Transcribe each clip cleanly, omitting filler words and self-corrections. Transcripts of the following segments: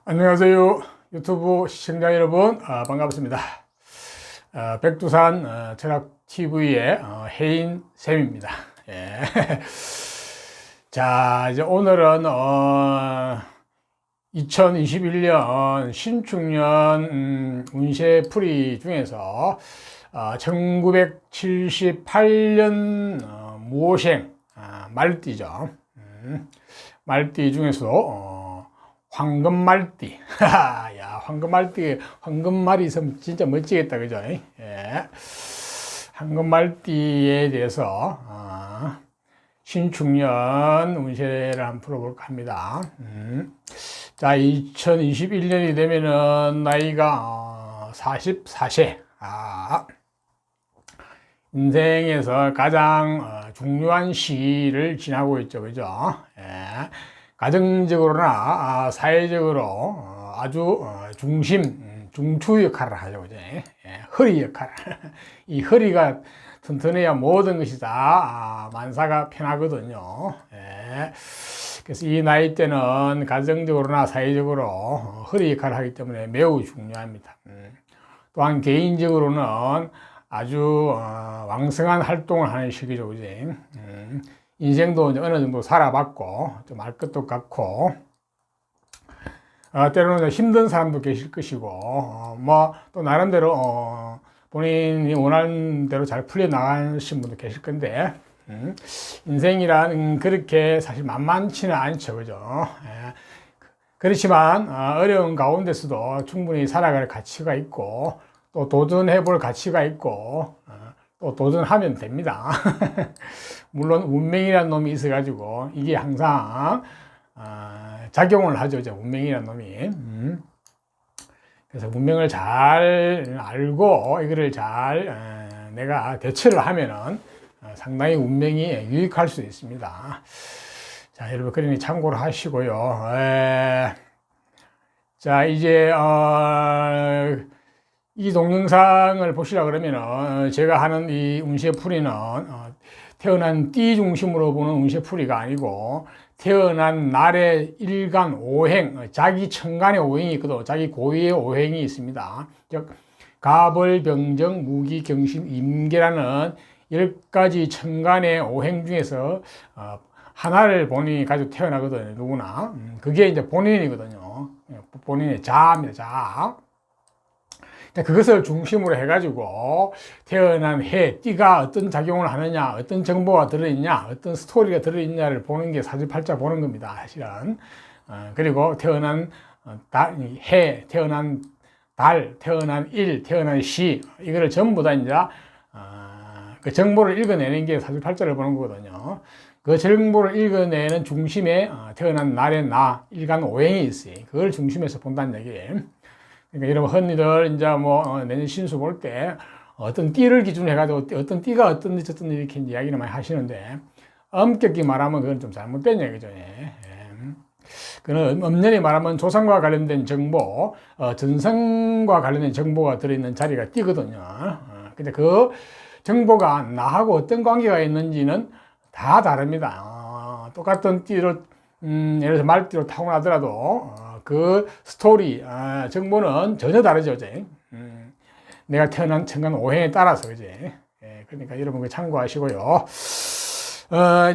안녕하세요. 유튜브 시청자 여러분, 반갑습니다. 백두산 철학TV의 혜인 쌤입니다. 예. 자, 이제 오늘은 2021년 신축년 운세풀이 중에서 1978년 무오생 말띠죠. 말띠 중에서도 황금말띠. 야, 황금말이 있으면 진짜 멋지겠다, 그죠? 예. 황금말띠에 대해서, 신축년 운세를 한번 풀어볼까 합니다. 자, 2021년이 되면은 나이가 44세. 인생에서 가장 중요한 시기를 지나고 있죠, 그죠? 예. 가정적으로나 사회적으로 아주 중추 역할을 하죠, 그죠? 예, 허리 역할. 이 허리가 튼튼해야 모든 것이 다 만사가 편하거든요. 예. 그래서 이 나이 때는 가정적으로나 사회적으로 허리 역할을 하기 때문에 매우 중요합니다. 또한 개인적으로는 아주 왕성한 활동을 하는 시기죠, 그죠? 인생도 이제 어느 정도 살아봤고, 좀 알 것도 같고, 때로는 힘든 사람도 계실 것이고, 또 나름대로, 본인이 원하는 대로 잘 풀려나가신 분도 계실 건데, 인생이란 그렇게 사실 만만치는 않죠, 그죠? 예. 그렇지만, 어려운 가운데서도 충분히 살아갈 가치가 있고, 또 도전해 볼 가치가 있고, 또 도전하면 됩니다. 물론 운명이라는 놈이 있어가지고 이게 항상 작용을 하죠. 운명이라는 놈이. 그래서 운명을 잘 알고 이거를 잘 내가 대처를 하면은 상당히 운명이 유익할 수 있습니다. 자, 여러분 그러니 참고를 하시고요. 자, 이제 이 동영상을 보시려 그러면은 제가 하는 이 운세풀이는 태어난 띠 중심으로 보는 운세풀이가 아니고 태어난 날의 일간 오행, 자기 천간의 오행이 있거든. 자기 고유의 오행이 있습니다. 즉 갑을병정 무기경신 임계라는 10가지 천간의 오행 중에서 하나를 본인이 가지고 태어나거든요. 누구나. 그게 이제 본인이거든요. 본인의 자아입니다. 자아. 그것을 중심으로 해가지고 태어난 해, 띠가 어떤 작용을 하느냐, 어떤 정보가 들어있냐, 어떤 스토리가 들어있냐를 보는 게 사주팔자 보는 겁니다, 사실은. 그리고 태어난 해, 태어난 달, 태어난 일, 태어난 시, 이거를 전부 다 이제 그 정보를 읽어내는 게 사주팔자를 보는 거거든요. 그 정보를 읽어내는 중심에 태어난 날의 나, 일간 오행이 있어요. 그걸 중심에서 본다는 얘기예요. 그러니까 여러분 흔히들 이제 내년 신수 볼 때 어떤 띠를 기준으로 해가지고 어떤 띠가 어떤지 저떤지 이렇게 이야기를 많이 하시는데 엄격히 말하면 그건 좀 잘못된 얘기죠. 그는 엄연히 말하면 조상과 관련된 정보, 전생과 관련된 정보가 들어있는 자리가 띠거든요. 근데 그 정보가 나하고 어떤 관계가 있는지는 다 다릅니다. 똑같은 띠를 예를 들어서 말띠로 타고나더라도 그 스토리, 정보는 전혀 다르죠. 내가 태어난 천간 오행에 따라서, 그지? 그러니까 여러분 그 참고하시고요.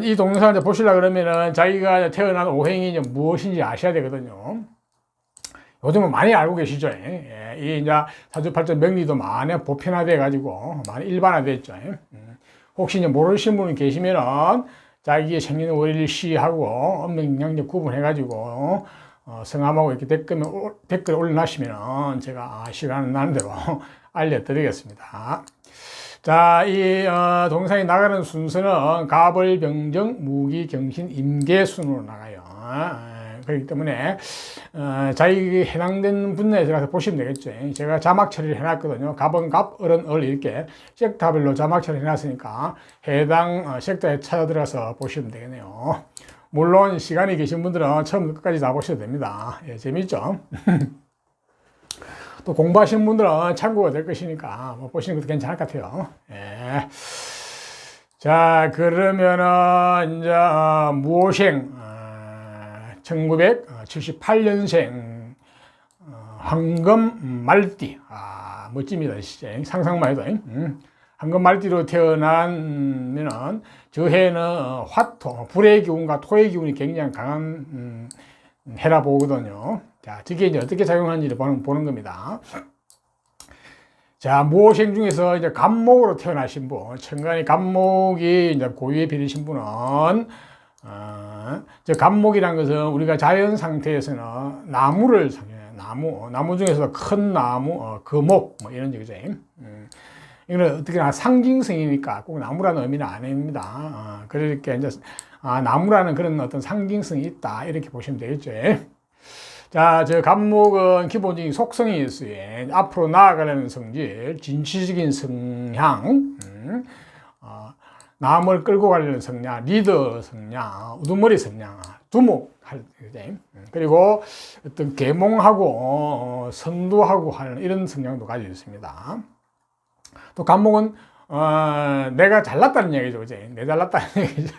이 동영상을 보시려고 그러면은 자기가 태어난 오행이 이제 무엇인지 아셔야 되거든요. 요즘은 많이 알고 계시죠? 이 이제 사주팔자 명리도 많이 보편화돼가지고 많이 일반화됐죠. 혹시 이제 모르시는 분이 계시면은 자기의 생년월일시하고 엄명양력 구분해가지고 성함하고 이렇게 댓글 올려놨으면 제가 시간 나는 대로 알려드리겠습니다. 자, 이 동영상이 나가는 순서는 갑을병정 무기경신 임계순으로 나가요. 그렇기 때문에 자기 해당되는 분야에 들어가서 보시면 되겠죠. 제가 자막 처리를 해놨거든요. 갑은 갑, 을은 을 이렇게 섹터별로 자막 처리를 해놨으니까 해당 섹터에 찾아 들어가서 보시면 되겠네요. 물론 시간이 계신 분들은 처음부터 끝까지 다 보셔도 됩니다. 재밌죠? 또 공부하시는 분들은 참고가 될 것이니까 보시는 것도 괜찮을 것 같아요. 자, 그러면은 이제 무오생 1978년생 황금 말띠. 멋집니다. 진짜. 상상만 해도. 황금 말띠로 태어나면은 저 해는 화토, 불의 기운과 토의 기운이 굉장히 강한 해라 보거든요. 자, 저게 이제 어떻게 작용하는지를 보는 겁니다. 자, 무오생 중에서 이제 간목으로 태어나신 분, 천간이 간목이 이제 고유에 비리신 분은, 저 간목이란 것은 우리가 자연 상태에서는 나무를 상해요. 나무 중에서도 큰 나무, 거목, 뭐 이런 얘기죠. 이거는 어떻게나 상징성이니까 꼭 나무라는 의미는 아닙니다. 그러니까 이제, 나무라는 그런 어떤 상징성이 있다. 이렇게 보시면 되겠죠. 자, 저 간목은 기본적인 속성이 있어요. 앞으로 나아가려는 성질, 진취적인 성향, 남을 끌고 가려는 성향, 리더 성향, 우두머리 성향, 두목할 때, 그리고 어떤 계몽하고 선두하고 하는 이런 성향도 가지고 있습니다. 또 간목은 내가 잘났다는 얘기죠, 그지? 내 잘났다는 얘기죠.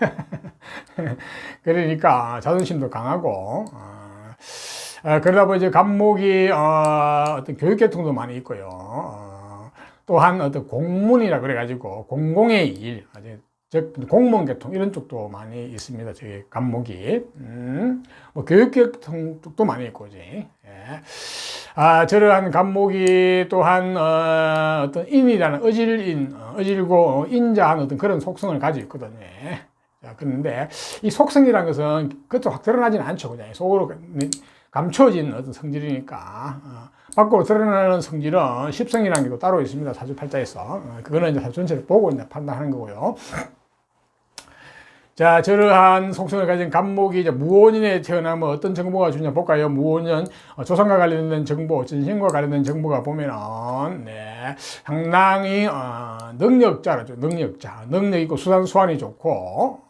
그러니까 자존심도 강하고. 그러다 보니 이제 간목이 어떤 교육계통도 많이 있고요. 또한 어떤 공문이라 그래가지고 공공의 일, 즉 공무원 계통 이런 쪽도 많이 있습니다. 저기 간목이 뭐 교육계통 쪽도 많이 있고, 예. 저러한 간목이 또한 어떤 인이라는 어질고 인자한 어떤 그런 속성을 가지고 있거든요. 자, 그런데 이 속성이라는 것은 겉으로 확 드러나지는 않죠, 그냥 속으로 감춰진 어떤 성질이니까. 밖으로 드러나는 성질은 십성이라는 게 또 따로 있습니다. 사주팔자에서. 그거는 이제 사주 전체를 보고 이제 판단하는 거고요. 자, 저러한 속성을 가진 간목이 이제 무혼인에 태어나면 어떤 정보가 주냐 볼까요? 무혼은 조상과 관련된 정보, 전신과 관련된 정보가 보면은, 네, 상당히, 능력자라죠. 능력 있고 수단수완이 좋고,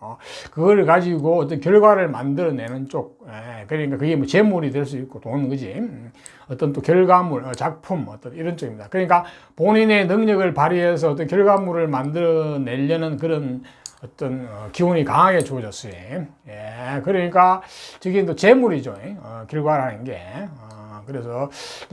그걸 가지고 어떤 결과를 만들어내는 쪽, 그러니까 그게 뭐 재물이 될 수 있고 돈, 그지? 어떤 또 결과물, 작품, 어떤 이런 쪽입니다. 그러니까 본인의 능력을 발휘해서 어떤 결과물을 만들어내려는 그런 어떤 기운이 강하게 주어졌어요. 예, 그러니까 저게 또 재물이죠. 결과라는 게. 그래서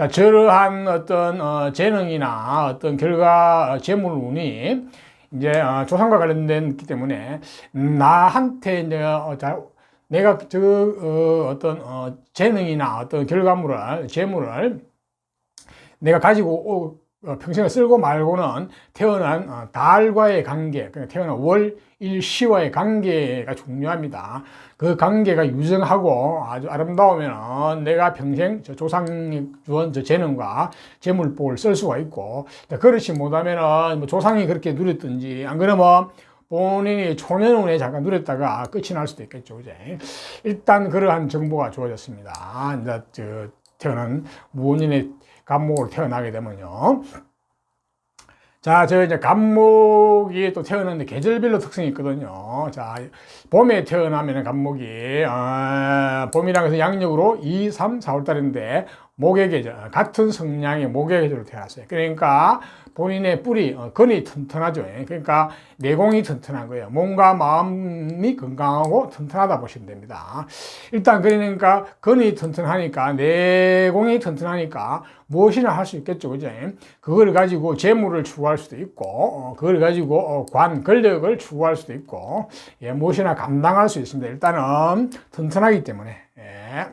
저러한 어떤 재능이나 어떤 결과 재물운이 이제 조상과 관련된기 때문에 나한테 이제 내가 어떤 재능이나 어떤 결과물을 재물을 내가 가지고 평생을 쓸고 말고는 태어난 달과의 관계, 그러니까 태어난 월, 일, 시와의 관계가 중요합니다. 그 관계가 유정하고 아주 아름다우면 내가 평생 저 조상이 주은 저 재능과 재물복을 쓸 수가 있고, 그렇지 못하면 뭐 조상이 그렇게 누렸든지, 안 그러면 본인이 초년운에 잠깐 누렸다가 끝이 날 수도 있겠죠. 이제 일단 그러한 정보가 주어졌습니다. 이제 태어난 무혼인의 간목으로 태어나게 되면요. 자, 이제 간목이 또 태어났는데 계절별로 특성이 있거든요. 자, 봄에 태어나면 간목이, 봄이라는 것은 양력으로 2, 3, 4월 달인데, 목의 계절, 같은 성향의 목의 계절로 태어났어요. 그러니까 본인의 뿌리,根이 튼튼하죠. 그러니까 내공이 튼튼한 거예요. 몸과 마음이 건강하고 튼튼하다 보시면 됩니다. 일단 그러니까根이 튼튼하니까, 내공이 튼튼하니까 무엇이나 할 수 있겠죠. 그죠? 그걸 가지고 재물을 추구할 수도 있고, 그걸 가지고 권력을 추구할 수도 있고, 예, 무엇이나 감당할 수 있습니다. 일단은 튼튼하기 때문에. 예.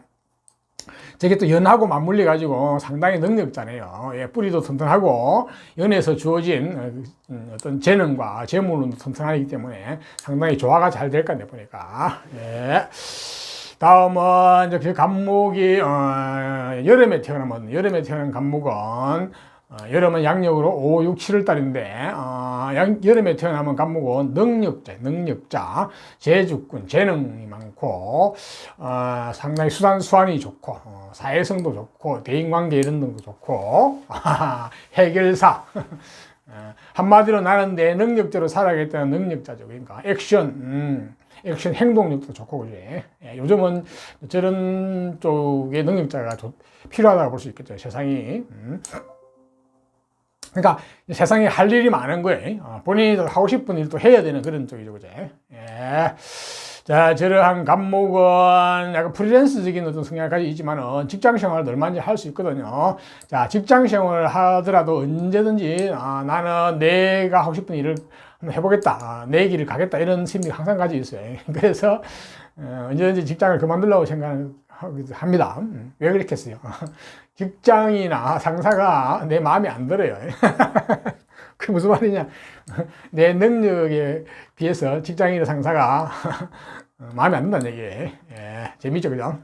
저게 또 연하고 맞물려 가지고 상당히 능력자네요. 예, 뿌리도 튼튼하고 연에서 주어진 어떤 재능과 재물도 튼튼하기 때문에 상당히 조화가 잘 될 것 같네 보니까. 예. 다음은 이제 그 간목이 여름에 태어난 간목은 여름은 양력으로 5, 6, 7월 달인데 여름에 태어나면 간목은 능력자, 재주꾼, 재능이 많고 상당히 수단수완이 좋고 사회성도 좋고 대인관계 이런 등도 좋고 해결사 한마디로 나는 내 능력대로 살아야겠다는 능력자죠. 그러니까 액션 행동력도 좋고 그지. 요즘은 저런 쪽의 능력자가 필요하다고 볼 수 있겠죠. 세상이. 그러니까 세상에 할 일이 많은 거예요. 본인이 하고 싶은 일도 해야 되는 그런 쪽이죠, 그죠? 예. 자, 저러한 간목은 약간 프리랜서적인 어떤 성향을 가지고 있지만은 직장 생활도 얼마든지 할 수 있거든요. 자, 직장 생활을 하더라도 언제든지 나는 내가 하고 싶은 일을 한번 해보겠다, 내 길을 가겠다, 이런 심리가 항상 가지고 있어요. 그래서 언제든지 직장을 그만두려고 생각합니다. 왜 그렇겠어요? 직장이나 상사가 내 마음에 안 들어요. 그게 무슨 말이냐? 내 능력에 비해서 직장인의 상사가 마음에 안 든다는 얘기예요. 예, 재밌죠, 그죠?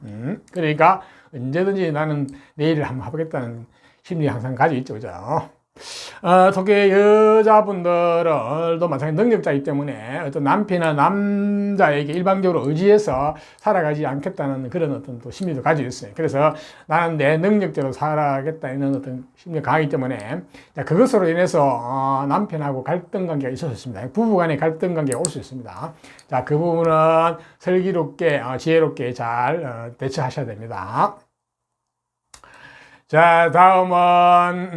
그러니까 언제든지 나는 내 일을 한번 해보겠다는 심리 항상 가지고 있죠, 그죠? 특히 여자분들도 마찬가지 능력자이기 때문에 어떤 남편이나 남자에게 일방적으로 의지해서 살아가지 않겠다는 그런 어떤 또 심리도 가지고 있어요. 그래서 나는 내 능력대로 살아가겠다는 어떤 심리가 강하기 때문에 그것으로 인해서 남편하고 갈등 관계가 있었습니다. 부부 간의 갈등 관계가 올 수 있습니다. 자, 그 부분은 슬기롭게, 지혜롭게 잘 대처하셔야 됩니다. 자, 다음은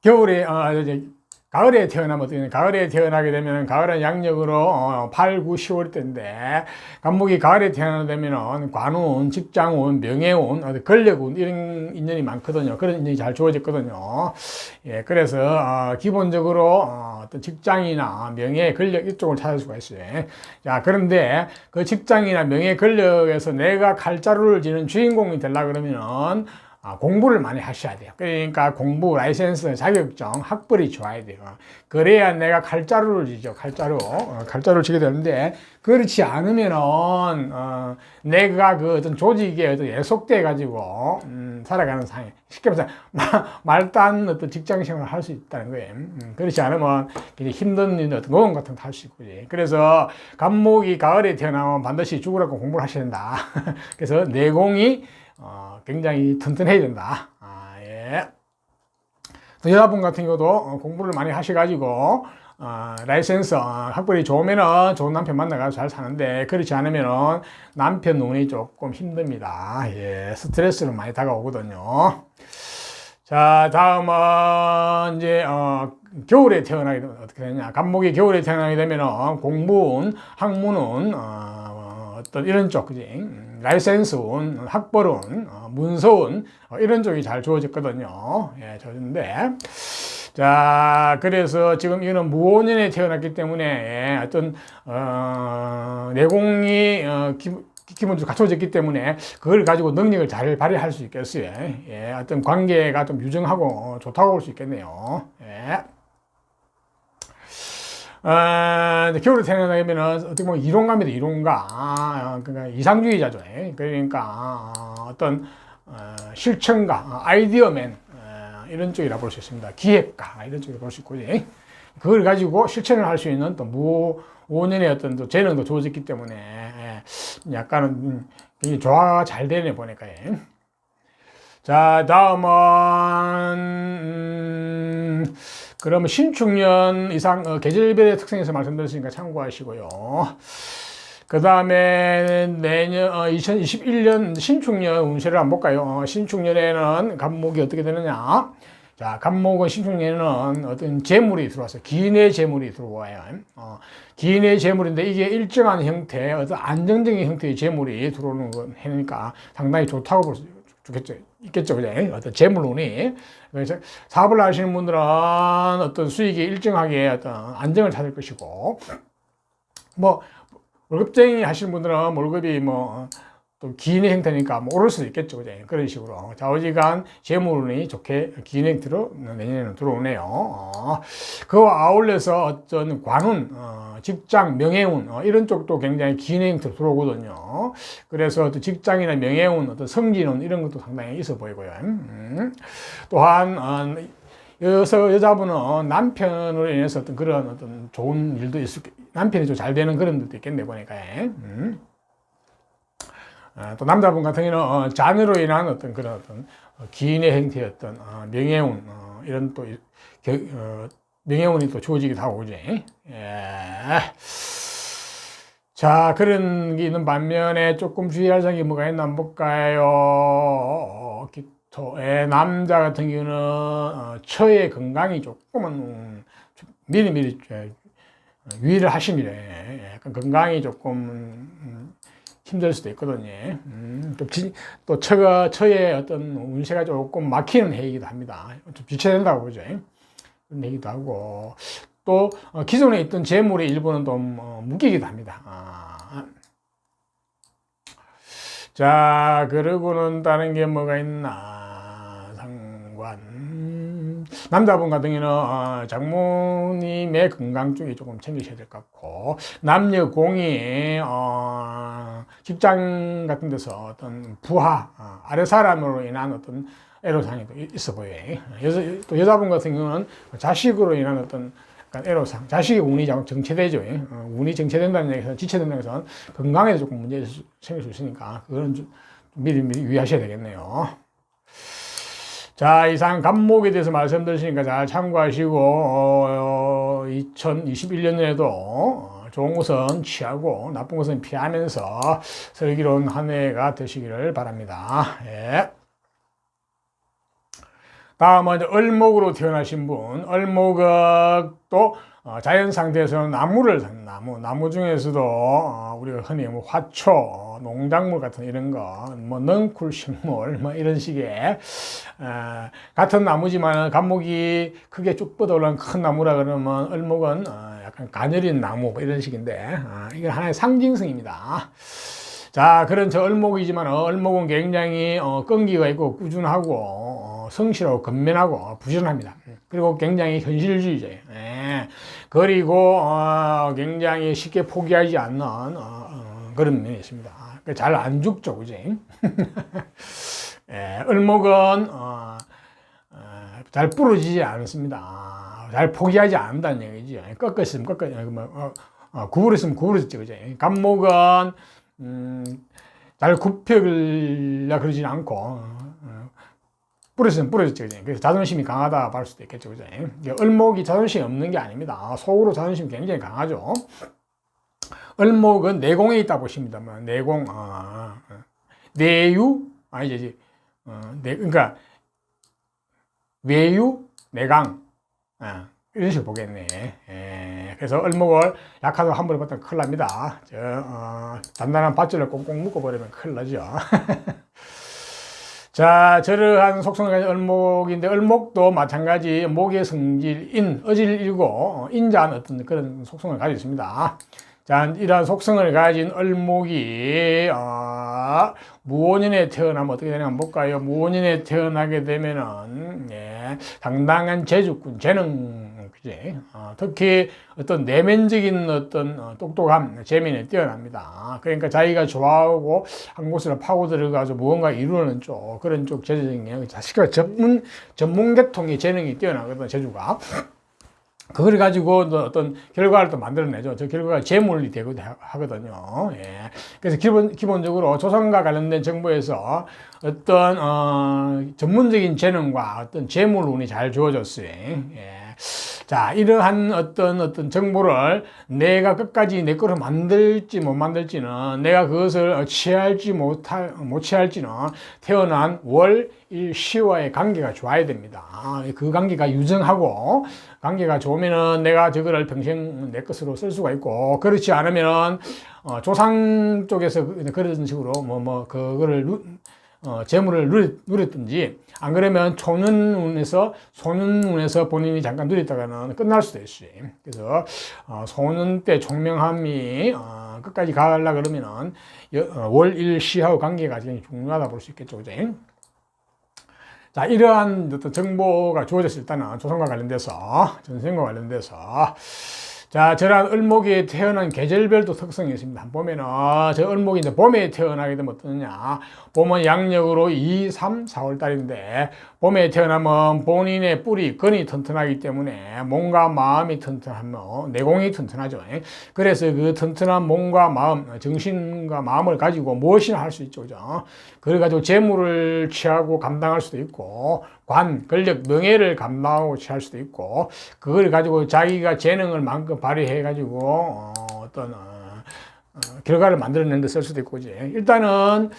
겨울에 가을에 태어나면 어떻게 되냐? 가을에 태어나게 되면 가을은 양력으로 8, 9, 10월 때인데 간목이 가을에 태어나게 되면 관운, 직장운, 명예운, 권력운 이런 인연이 많거든요. 그런 인연이 잘 주어졌거든요. 예, 그래서 기본적으로 어떤 직장이나 명예, 권력 이쪽을 찾을 수가 있어요. 자, 그런데 그 직장이나 명예, 권력에서 내가 칼자루를 지는 주인공이 되려고 그러면은 공부를 많이 하셔야 돼요. 그러니까 공부, 라이센스, 자격증, 학벌이 좋아야 돼요. 그래야 내가 칼자루를 지죠. 칼자루를 지게 되는데, 그렇지 않으면은, 내가 그 어떤 조직에 어떤 예속돼 가지고, 살아가는 상황. 쉽게 말해서, 말단 어떤 직장 생활을 할 수 있다는 거예요. 그렇지 않으면 굉장히 힘든 어떤 노동 같은 거 할 수 있고. 그래서, 간목이 가을에 태어나면 반드시 죽으라고 공부를 하셔야 된다. 그래서 내공이 굉장히 튼튼해야 된다. 예. 또 여자분 같은 경우도 공부를 많이 하셔가지고 라이센스, 학벌이 좋으면은 좋은 남편 만나가지고 잘 사는데 그렇지 않으면은 남편 눈이 조금 힘듭니다. 예, 스트레스를 많이 다가오거든요. 자, 다음은 이제 겨울에 태어나게 되면 어떻게 되냐? 간목이 겨울에 태어나게 되면은 공부운, 학문운, 어떤 이런 쪽, 그지? 라이센스운, 학벌운, 문서운, 이런 쪽이 잘 주어졌거든요. 예, 주어졌는데. 자, 그래서 지금 이거는 무오년에 태어났기 때문에, 예, 어떤, 내공이, 기본적으로 갖춰졌기 때문에 그걸 가지고 능력을 잘 발휘할 수 있겠어요. 예, 어떤 관계가 좀 유정하고 좋다고 볼 수 있겠네요. 예. 겨울에 태어나면은 어떻게 보면 이론가입니다. 이론가. 그러니까 이상주의자죠. 그러니까 어떤 실천가, 아이디어맨 이런 쪽이라 볼 수 있습니다. 기획가 이런 쪽이라 볼 수 있고, 그걸 가지고 실천을 할 수 있는 또 5년의 어떤 또 재능도 주어졌기 때문에 약간은 조화가 잘 되네 보니까. 자, 다음은 그러면 신축년 이상 계절별의 특성에서 말씀드렸으니까 참고하시고요. 그 다음에 내년 2021년 신축년 운세를 한번 볼까요? 신축년에는 간목이 어떻게 되느냐? 자, 간목은 신축년에는 어떤 재물이 들어왔어요. 기인의 재물이 들어와요. 기인의 재물인데 이게 일정한 형태, 어떤 안정적인 형태의 재물이 들어오는 거 해니까 상당히 좋다고 볼 수 있겠죠, 그죠? 어떤 재물운이. 그래서 사업을 하시는 분들은 어떤 수익이 일정하게 어떤 안정을 찾을 것이고, 뭐, 월급쟁이 하시는 분들은 월급이 또 기인의 형태니까 오를 수도 있겠죠, 그죠? 그런 식으로. 좌우지간 재물운이 좋게 기인의 형태로 내년에는 들어오네요. 그와 아울러서 어떤 관운, 직장, 명예운, 이런 쪽도 굉장히 기인의 형태로 들어오거든요. 그래서 또 직장이나 명예운, 어떤 성진운, 이런 것도 상당히 있어 보이고요. 또한, 여자분은 남편으로 인해서 어떤 그런 어떤 좋은 일도 있을, 남편이 좀 잘 되는 그런 일도 있겠네, 보니까. 또 남자분 같은 경우는 자녀로 인한 어떤 그런 어떤 기인의 형태의 어떤 명예운, 이런 또 명예운이 또 주어지기도 하고, 그지? 예. 자, 그런 게 있는 반면에 조금 주의할 점이 뭐가 있나 한번 볼까요? 남자 같은 경우는 처의 건강이 조금은 미리미리 유의를 하시미래. 약간 건강이 조금 힘들 수도 있거든요. 또 처의 어떤 운세가 조금 막히는 해이기도 합니다. 좀 지체된다고 보죠. 그런 얘기도 하고, 또 기존에 있던 재물의 일부는 또 묶이기도 합니다. 자, 그러고는 다른 게 뭐가 있나? 상관. 남자분 같은 경우는 장모님의 건강 쪽이 조금 챙기셔야 될 것 같고, 남녀 공이 직장 같은 데서 어떤 부하, 아래 사람으로 인한 어떤 애로사항이 있어 보여요. 또 여자분 같은 경우는 자식으로 인한 어떤 애로사항, 자식의 운이 정체되죠. 운이 정체된다는 얘기에서 지체된다는 것은 건강에도 조금 문제가 생길 수 있으니까 그거는 좀 미리 유의하셔야 되겠네요. 자, 이상 간목에 대해서 말씀드리니까 잘 참고하시고 2021년에도 좋은 것은 취하고 나쁜 것은 피하면서 슬기로운 한 해가 되시기를 바랍니다. 예. 다음은 을목으로 태어나신 분, 을목은 또 자연 상태에서는 나무 중에서도 우리가 흔히 뭐 화초, 농작물 같은 이런 거, 뭐 넝쿨 식물, 뭐 이런 식의 같은 나무지만 간목이 크게 쭉 뻗어 올라온 큰 나무라 그러면 을목은 약간 가녀린 나무 뭐 이런 식인데 이건 하나의 상징성입니다. 자, 그런 저 을목이지만 을목은 굉장히 끈기가 있고 꾸준하고 성실하고 건면하고 부지런합니다. 그리고 굉장히 현실주의자예요. 예. 그리고 굉장히 쉽게 포기하지 않는 그런 면이 있습니다. 잘 안 죽죠, 그지? 예. 을목은 잘 부러지지 않습니다. 잘 포기하지 않는다는 얘기죠. 꺾었으면 구부렸으면 구부렸지, 그지? 간목은 잘 굽혀라 그러진 않고 부러지면 부러졌죠. 그래서 자존심이 강하다 할 수도 있겠죠. 그죠? 을목이 자존심이 없는 게 아닙니다. 속으로 자존심이 굉장히 강하죠. 을목은 내공에 있다 보십니다. 내공, 내유, 아니지, 그러니까 외유, 내강, 이런 식으로 보겠네. 그래서 을목을 약하다고 한 번에 봤다 큰일 납니다. 단단한 밧줄을 꽁꽁 묶어버리면 큰일 나죠. 자, 저러한 속성을 가진 을목인데, 을목도 마찬가지 목의 성질인, 어질이고, 인자한 어떤 그런 속성을 가지고 있습니다. 자, 이러한 속성을 가진 을목이, 무원년에 태어나면 어떻게 되냐 한번 볼까요? 무원년에 태어나게 되면은, 당당한 재주꾼, 재능, 그지? 특히 어떤 내면적인 어떤 똑똑함, 재미는 뛰어납니다. 그러니까 자기가 좋아하고 한 곳으로 파고 들어가서 무언가 이루는 쪽, 그런 쪽 재주적인 자식과 전문 계통의 재능이 뛰어나거든, 재주가. 그걸 가지고 어떤 결과를 또 만들어내죠. 저 결과가 재물이 되기도 하거든요. 예. 그래서 기본적으로 조상과 관련된 정보에서 어떤 전문적인 재능과 어떤 재물운이 잘 주어졌어요. 예. 자, 이러한 어떤 정보를 내가 끝까지 내 거로 만들지 못 만들지는, 내가 그것을 취할지 못 취할지는 태어난 월, 일, 시와의 관계가 좋아야 됩니다. 그 관계가 유정하고, 관계가 좋으면은 내가 저거를 평생 내 것으로 쓸 수가 있고, 그렇지 않으면은 조상 쪽에서 그런 식으로 그거를 재물을 누렸든지, 안 그러면 소년운에서 본인이 잠깐 누렸다가는 끝날 수도 있어요. 그래서 소년 때 총명함이 끝까지 가려고 그러면은 월, 일, 시하고 관계가 굉장히 중요하다 볼 수 있겠죠. 그죠? 자, 이러한 어떤 정보가 주어졌을 때는 조상과 관련돼서, 전생과 관련돼서, 자, 저런 을목이 태어난 계절별도 특성이 있습니다. 보면은, 저 을목이 이제 봄에 태어나게 되면 어떠냐. 봄은 양력으로 2, 3, 4월 달인데, 봄에 태어나면 본인의 뿌리,根이 튼튼하기 때문에 몸과 마음이 튼튼하면 내공이 튼튼하죠. 그래서 그 튼튼한 몸과 마음, 정신과 마음을 가지고 무엇이나 할 수 있죠. 그죠? 그래가지고 재물을 취하고 감당할 수도 있고, 관, 권력, 명예를 감당하고 취할 수도 있고, 그걸 가지고 자기가 재능을 만큼 발휘해가지고, 어떤, 결과를 만들어내는 데 쓸 수도 있고, 이제. 일단은,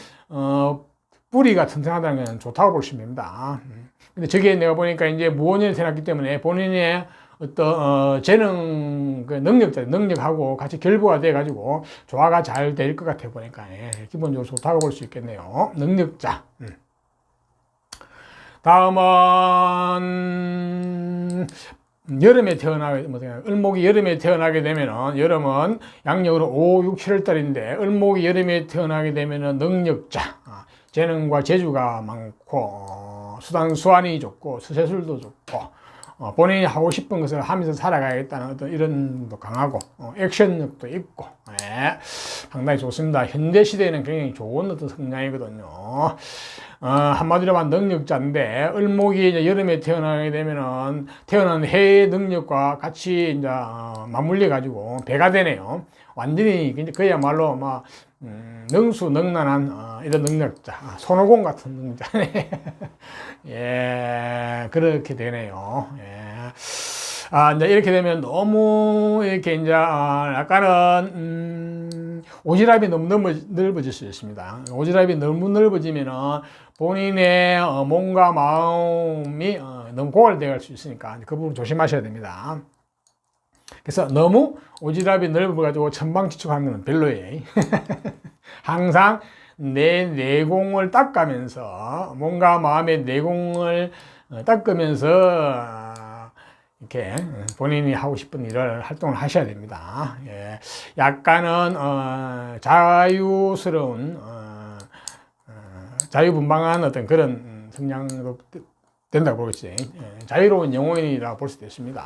뿌리가 튼튼하다는 건 좋다고 보시면 됩니다. 근데 저게 내가 보니까 이제 무원년에 태어났기 때문에 본인의 어떤 재능 그 능력하고 같이 결부가 돼 가지고 조화가 잘 될 것 같아 보니까 기본적으로 좋다고 볼 수 있겠네요. 능력자. 다음은 여름에 을목이 여름에 태어나게 되면은, 여름은 양력으로 5, 6, 7월 달인데 을목이 여름에 태어나게 되면은 능력자, 재능과 재주가 많고 수완이 좋고 수세술도 좋고 본인이 하고 싶은 것을 하면서 살아가겠다는 어떤 이런 도 강하고 액션력도 있고 상당히 좋습니다. 현대 시대에는 굉장히 좋은 어떤 성향이거든요. 한마디로 말하면 능력자인데 을목이 이제 여름에 태어나게 되면은 태어난 해의 능력과 같이 이제 맞물려 가지고 배가 되네요. 완전히 그야말로 막 능수능란한 이런 능력자, 손오공 같은 능력자네. 예, 그렇게 되네요. 예. 이제 이렇게 되면 너무 이렇게 이제 약간은 오지랖이 너무 넓어질 수 있습니다. 오지랖이 너무 넓어지면은 본인의 몸과 마음이 너무 고갈되어 갈 수 있으니까 그 부분 조심하셔야 됩니다. 그래서 너무 오지랖이 넓어가지고 천방지축하는 건 별로예요. 항상 내 내공을 닦으면서 몸과 마음의 내공을 닦으면서 이렇게 본인이 하고 싶은 일을 활동을 하셔야 됩니다. 예. 약간은 자유스러운 자유분방한 어떤 그런 성향도 된다고 보겠지. 자유로운 영혼이라고 볼 수도 있습니다.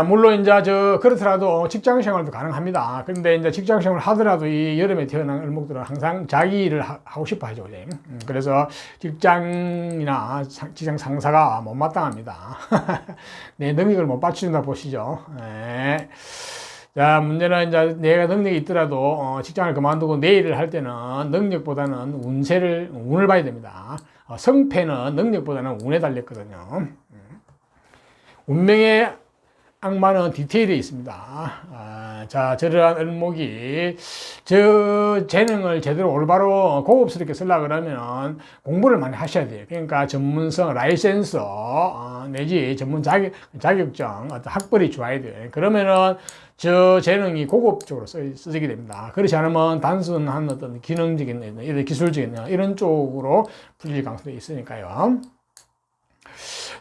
물론 이제 그렇더라도 직장 생활도 가능합니다. 그런데 이제 직장 생활을 하더라도 이 여름에 태어난 을목들은 항상 자기 일을 하고 싶어 하죠. 그래서 직장이나 직장 상사가 못마땅합니다. 내 능력을 못 받쳐준다 보시죠. 네. 자, 문제는 이제 내가 능력이 있더라도 직장을 그만두고 내 일을 할 때는 능력보다는 운을 봐야 됩니다. 성패는 능력보다는 운에 달렸거든요. 운명의 악마는 디테일에 있습니다. 자, 저러한 을목이 저 재능을 제대로 올바로 고급스럽게 쓰려고 그러면 공부를 많이 하셔야 돼요. 그러니까 전문성, 라이센스, 내지 전문 자격증, 어떤 학벌이 좋아야 돼요. 그러면은 저 재능이 고급적으로 쓰게 됩니다. 그렇지 않으면 단순한 어떤 기능적인, 이런 기술적인 이런 쪽으로 풀릴 가능성이 있으니까요.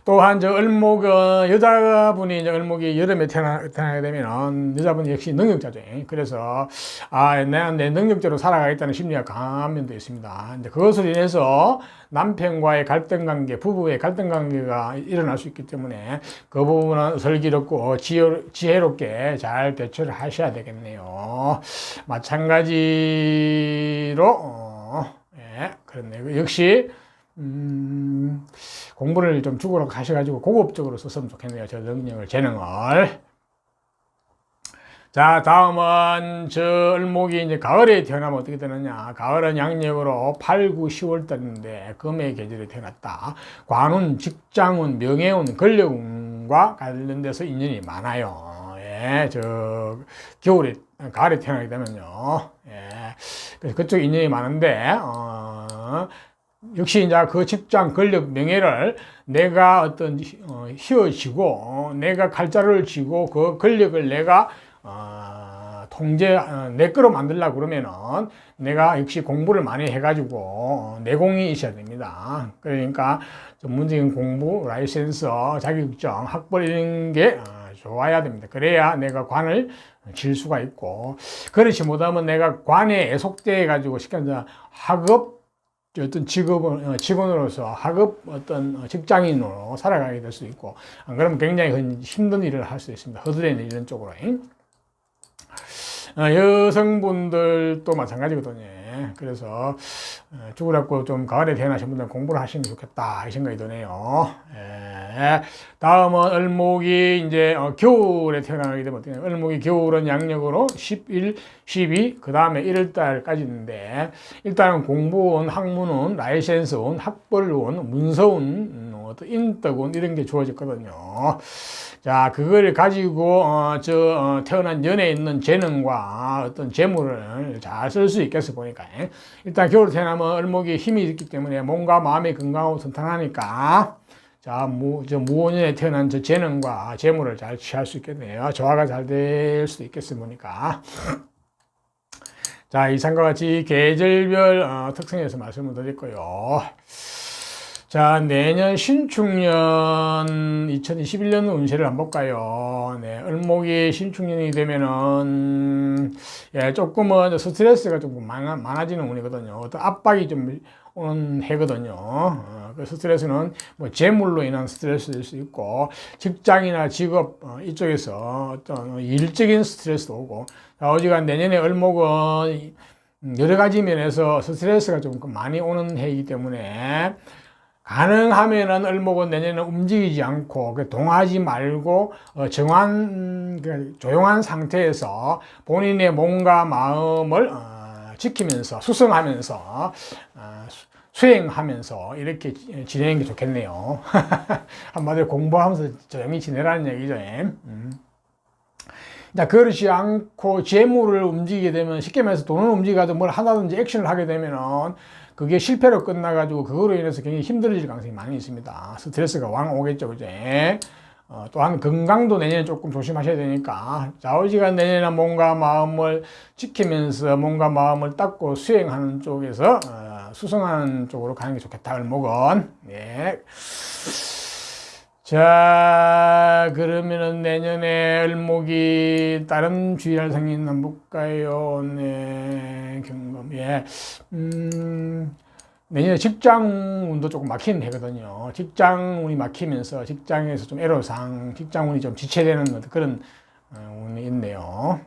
또한 을목은 여자분이 이제 을목이 여름에 태어나게 되면 여자분 역시 능력자죠. 그래서 내가 내 능력대로 살아가겠다는 심리가 강한 면도 있습니다. 이제 그것으로 인해서 남편과의 갈등 관계, 부부의 갈등 관계가 일어날 수 있기 때문에 그 부분은 슬기롭고 지혜롭게 잘 대처를 하셔야 되겠네요. 마찬가지로 그렇네요. 역시 공부를 좀 죽으러 가셔가지고 고급적으로 썼으면 좋겠네요. 저 능력을, 재능을. 자, 다음은 저 을목이 이제 가을에 태어나면 어떻게 되느냐. 가을은 양력으로 8, 9, 10월 달인데 금의 계절에 태어났다. 관운, 직장운, 명예운, 권력운과 관련돼서 인연이 많아요. 예, 가을에 태어나게 되면요. 예, 그래서 그쪽 인연이 많은데, 역시 이제 그 직장, 권력, 명예를 내가 어떤 휘어지고 내가 칼자루를 쥐고 그 권력을 내가 내 거로 만들려고 그러면은 내가 역시 공부를 많이 해가지고 내공이 있어야 됩니다. 그러니까 전문적인 공부, 라이센스, 자격증, 학벌 이런 게 좋아야 됩니다. 그래야 내가 관을 질 수가 있고, 그렇지 못하면 내가 관에 애속돼 가지고 시간자 학업 어떤 직원으로서 하급 어떤 직장인으로 살아가게 될 수 있고, 안 그러면 굉장히 힘든 일을 할 수 있습니다. 허드렛 이런 쪽으로. 여성분들도 마찬가지거든요. 그래서 죽으라고 좀 가을에 태어나신 분들은 공부를 하시면 좋겠다 이 생각이 드네요. 다음은 을목이 이제 겨울에 태어나게 되면 어떻게 을목이 겨울은 양력으로 11, 12, 그 다음에 1월달까지 있는데, 일단은 공부운, 학문운, 라이센스운, 학벌운, 문서운, 어떤 인덕운 이런 게 주어졌거든요. 자, 그걸 가지고 태어난 연에 있는 재능과 어떤 재물을 잘 쓸 수 있겠어 보니까, 일단 겨울 태어나면 을목이 힘이 있기 때문에 몸과 마음이 건강하고 튼튼하니까 자, 무원년에 태어난 저 재능과 재물을 잘 취할 수 있겠네요. 조화가 잘 될 수도 있겠습니까? 자, 이상과 같이 계절별 특성에서 말씀을 드렸고요. 자, 내년 신축년 2021년 운세를 한번 볼까요? 네, 을목이 신축년이 되면은, 예, 조금은 스트레스가 조금 많아지는 운이거든요. 어떤 압박이 좀 오는 해거든요. 그 스트레스는 뭐 재물로 인한 스트레스일 수 있고, 직장이나 직업 이쪽에서 어떤 일적인 스트레스도 오고, 자, 어지간 내년에 을목은 여러 가지 면에서 스트레스가 좀 많이 오는 해이기 때문에, 가능하면은 을목은 내년에 움직이지 않고 동하지 말고 조용한 상태에서 본인의 몸과 마음을 지키면서 수성하면서 수행하면서 이렇게 지내는 게 좋겠네요. 한마디로 공부하면서 조용히 지내라는 얘기죠. 자, 그렇지 않고 재물을 움직이게 되면, 쉽게 말해서 돈을 움직여도 뭘 하나든지 액션을 하게 되면은 그게 실패로 끝나가지고 그거로 인해서 굉장히 힘들어질 가능성이 많이 있습니다. 스트레스가 왕 오겠죠, 그죠? 또한 건강도 내년에 조금 조심하셔야 되니까, 좌우지간 내년에 몸과 마음을 지키면서 몸과 마음을 닦고 수행하는 쪽에서 수성하는 쪽으로 가는 게 좋겠다, 을목은. 예. 자, 그러면은 내년에 을목이 다른 주의할 상이 있나 볼까요? 네, 경금. 예. 내년에 직장 운도 조금 막히는 해거든요. 직장 운이 막히면서 직장에서 좀 애로사항, 직장 운이 좀 지체되는 그런 운이 있네요.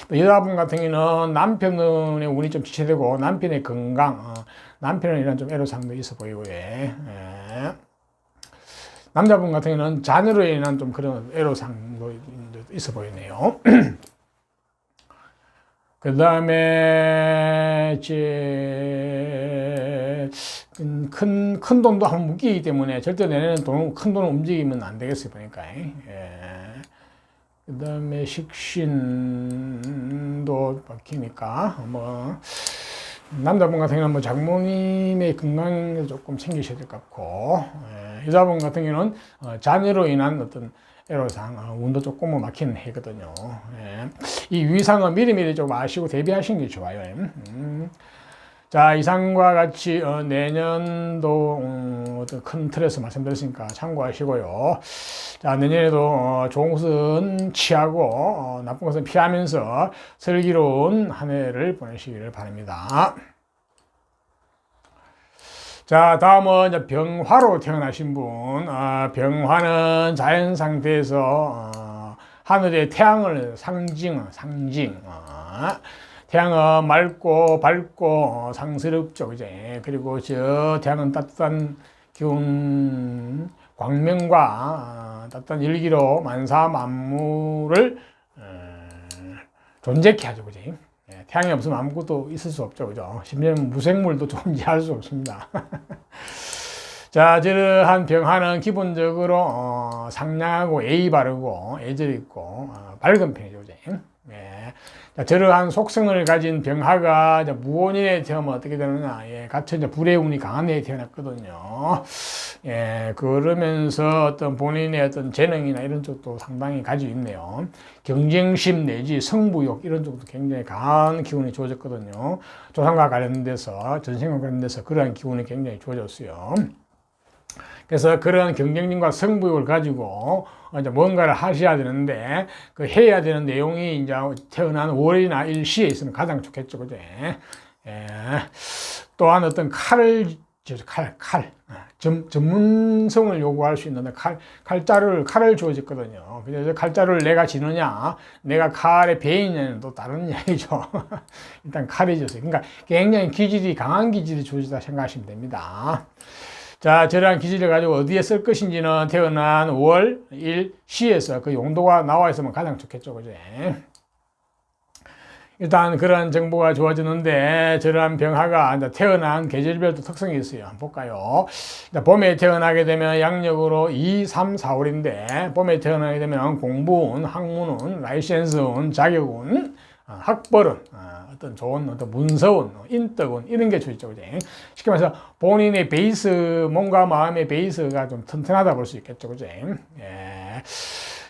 또 여자분 같은 경우는 남편의 운이 좀 지체되고 남편의 건강, 남편은 이런 좀 애로사항도 있어 보이고요. 예. 남자분 같은 경우는 자녀로 인한 좀 그런 애로사항도 있어 보이네요. 그 다음에, 큰 돈도 한번 묶이기 때문에 절대 내년에는 큰 돈을 움직이면 안 되겠어요, 보니까. 예. 그 다음에 식신도 바뀌니까, 남자분 같은 경우는 장모님의 건강에 조금 챙기셔야 될 것 같고, 여자분 같은 경우는 자녀로 인한 어떤 애로사항, 운도 조금 막히는 해거든요. 이 위상은 미리미리 좀 아시고 대비하시는 게 좋아요. 자, 이상과 같이 내년도 어떤 큰 틀에서 말씀드렸으니까 참고하시고요. 자, 내년에도 좋은 것은 취하고 나쁜 것은 피하면서 슬기로운 한 해를 보내시기를 바랍니다. 자, 다음은 이제 병화로 태어나신 분. 병화는 자연 상태에서 하늘의 태양을 상징. 태양은 맑고 밝고 상스럽죠, 그제? 그리고 저 태양은 따뜻한 기운, 광명과 따뜻한 열기로 만사 만물을 존재케 하죠, 그제? 태양이 없으면 아무것도 있을 수 없죠, 그죠? 심지어 무생물도 존재할 수 없습니다. 자, 저러한 병화는 기본적으로 상냥하고 예의 바르고 애절 있고 밝은 편이죠, 그죠? 자, 저러한 속성을 가진 병화가 무혼인에 태어나면 어떻게 되느냐? 같이 불의 운이 강한 해에 태어났거든요. 그러면서 어떤 본인의 어떤 재능이나 이런 쪽도 상당히 가지고 있네요. 경쟁심 내지 승부욕 이런 쪽도 굉장히 강한 기운이 주어졌거든요. 조상과 관련돼서, 전생과 관련돼서 그러한 기운이 굉장히 주어졌어요. 그래서 그런 경쟁심과 승부욕을 가지고 이제 뭔가를 하셔야 되는데 그 해야 되는 내용이 이제 태어난 월이나 일시에 있으면 가장 좋겠죠, 그죠? 또한 어떤 칼을 전문성을 요구할 수 있는데 칼을 주어졌거든요. 그래서 칼자루를 내가 지느냐, 내가 칼의 배이냐는 또 다른 이야기죠. 일단 칼이 줬어요. 그러니까 굉장히 강한 기질이 주어졌다 생각하시면 됩니다. 자, 저러한 기질을 가지고 어디에 쓸 것인지는 태어난 월, 일, 시에서 그 용도가 나와 있으면 가장 좋겠죠, 그죠? 일단 그런 정보가 좋아지는데 저러한 병화가 이제 태어난 계절별도 특성이 있어요. 한번 볼까요? 봄에 태어나게 되면 양력으로 2, 3, 4월인데 봄에 태어나게 되면 공부운, 학문운, 라이센스운, 자격운, 학벌운, 어떤 좋은 어떤 문서운, 인덕운 이런 게 좋죠. 그죠? 쉽게 말해서 본인의 베이스, 몸과 마음의 베이스가 좀 튼튼하다 볼 수 있겠죠. 그죠? 예.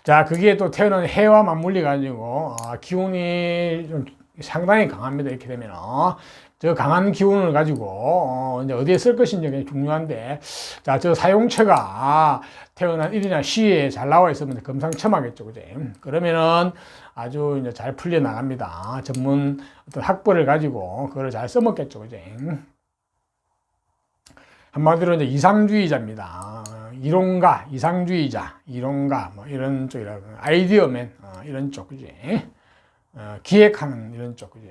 자, 그게 또 태어난 해와 맞물려 가지고 기운이 좀 상당히 강합니다. 이렇게 되면 저 강한 기운을 가지고 이제 어디에 쓸 것인지 굉장히 중요한데, 자, 저 사용처가 태어난 일이나 시에 잘 나와 있으면 금상첨화겠죠. 그죠? 그러면은 아주 이제 잘 풀려 나갑니다. 전문 어떤 학벌을 가지고 그걸 잘 써먹겠죠. 그죠? 한마디로 이제 이상주의자입니다. 이론가, 이상주의자, 이론가, 뭐 이런 쪽이라고, 아이디어맨, 이런 쪽, 그지? 기획하는 이런 쪽, 그지?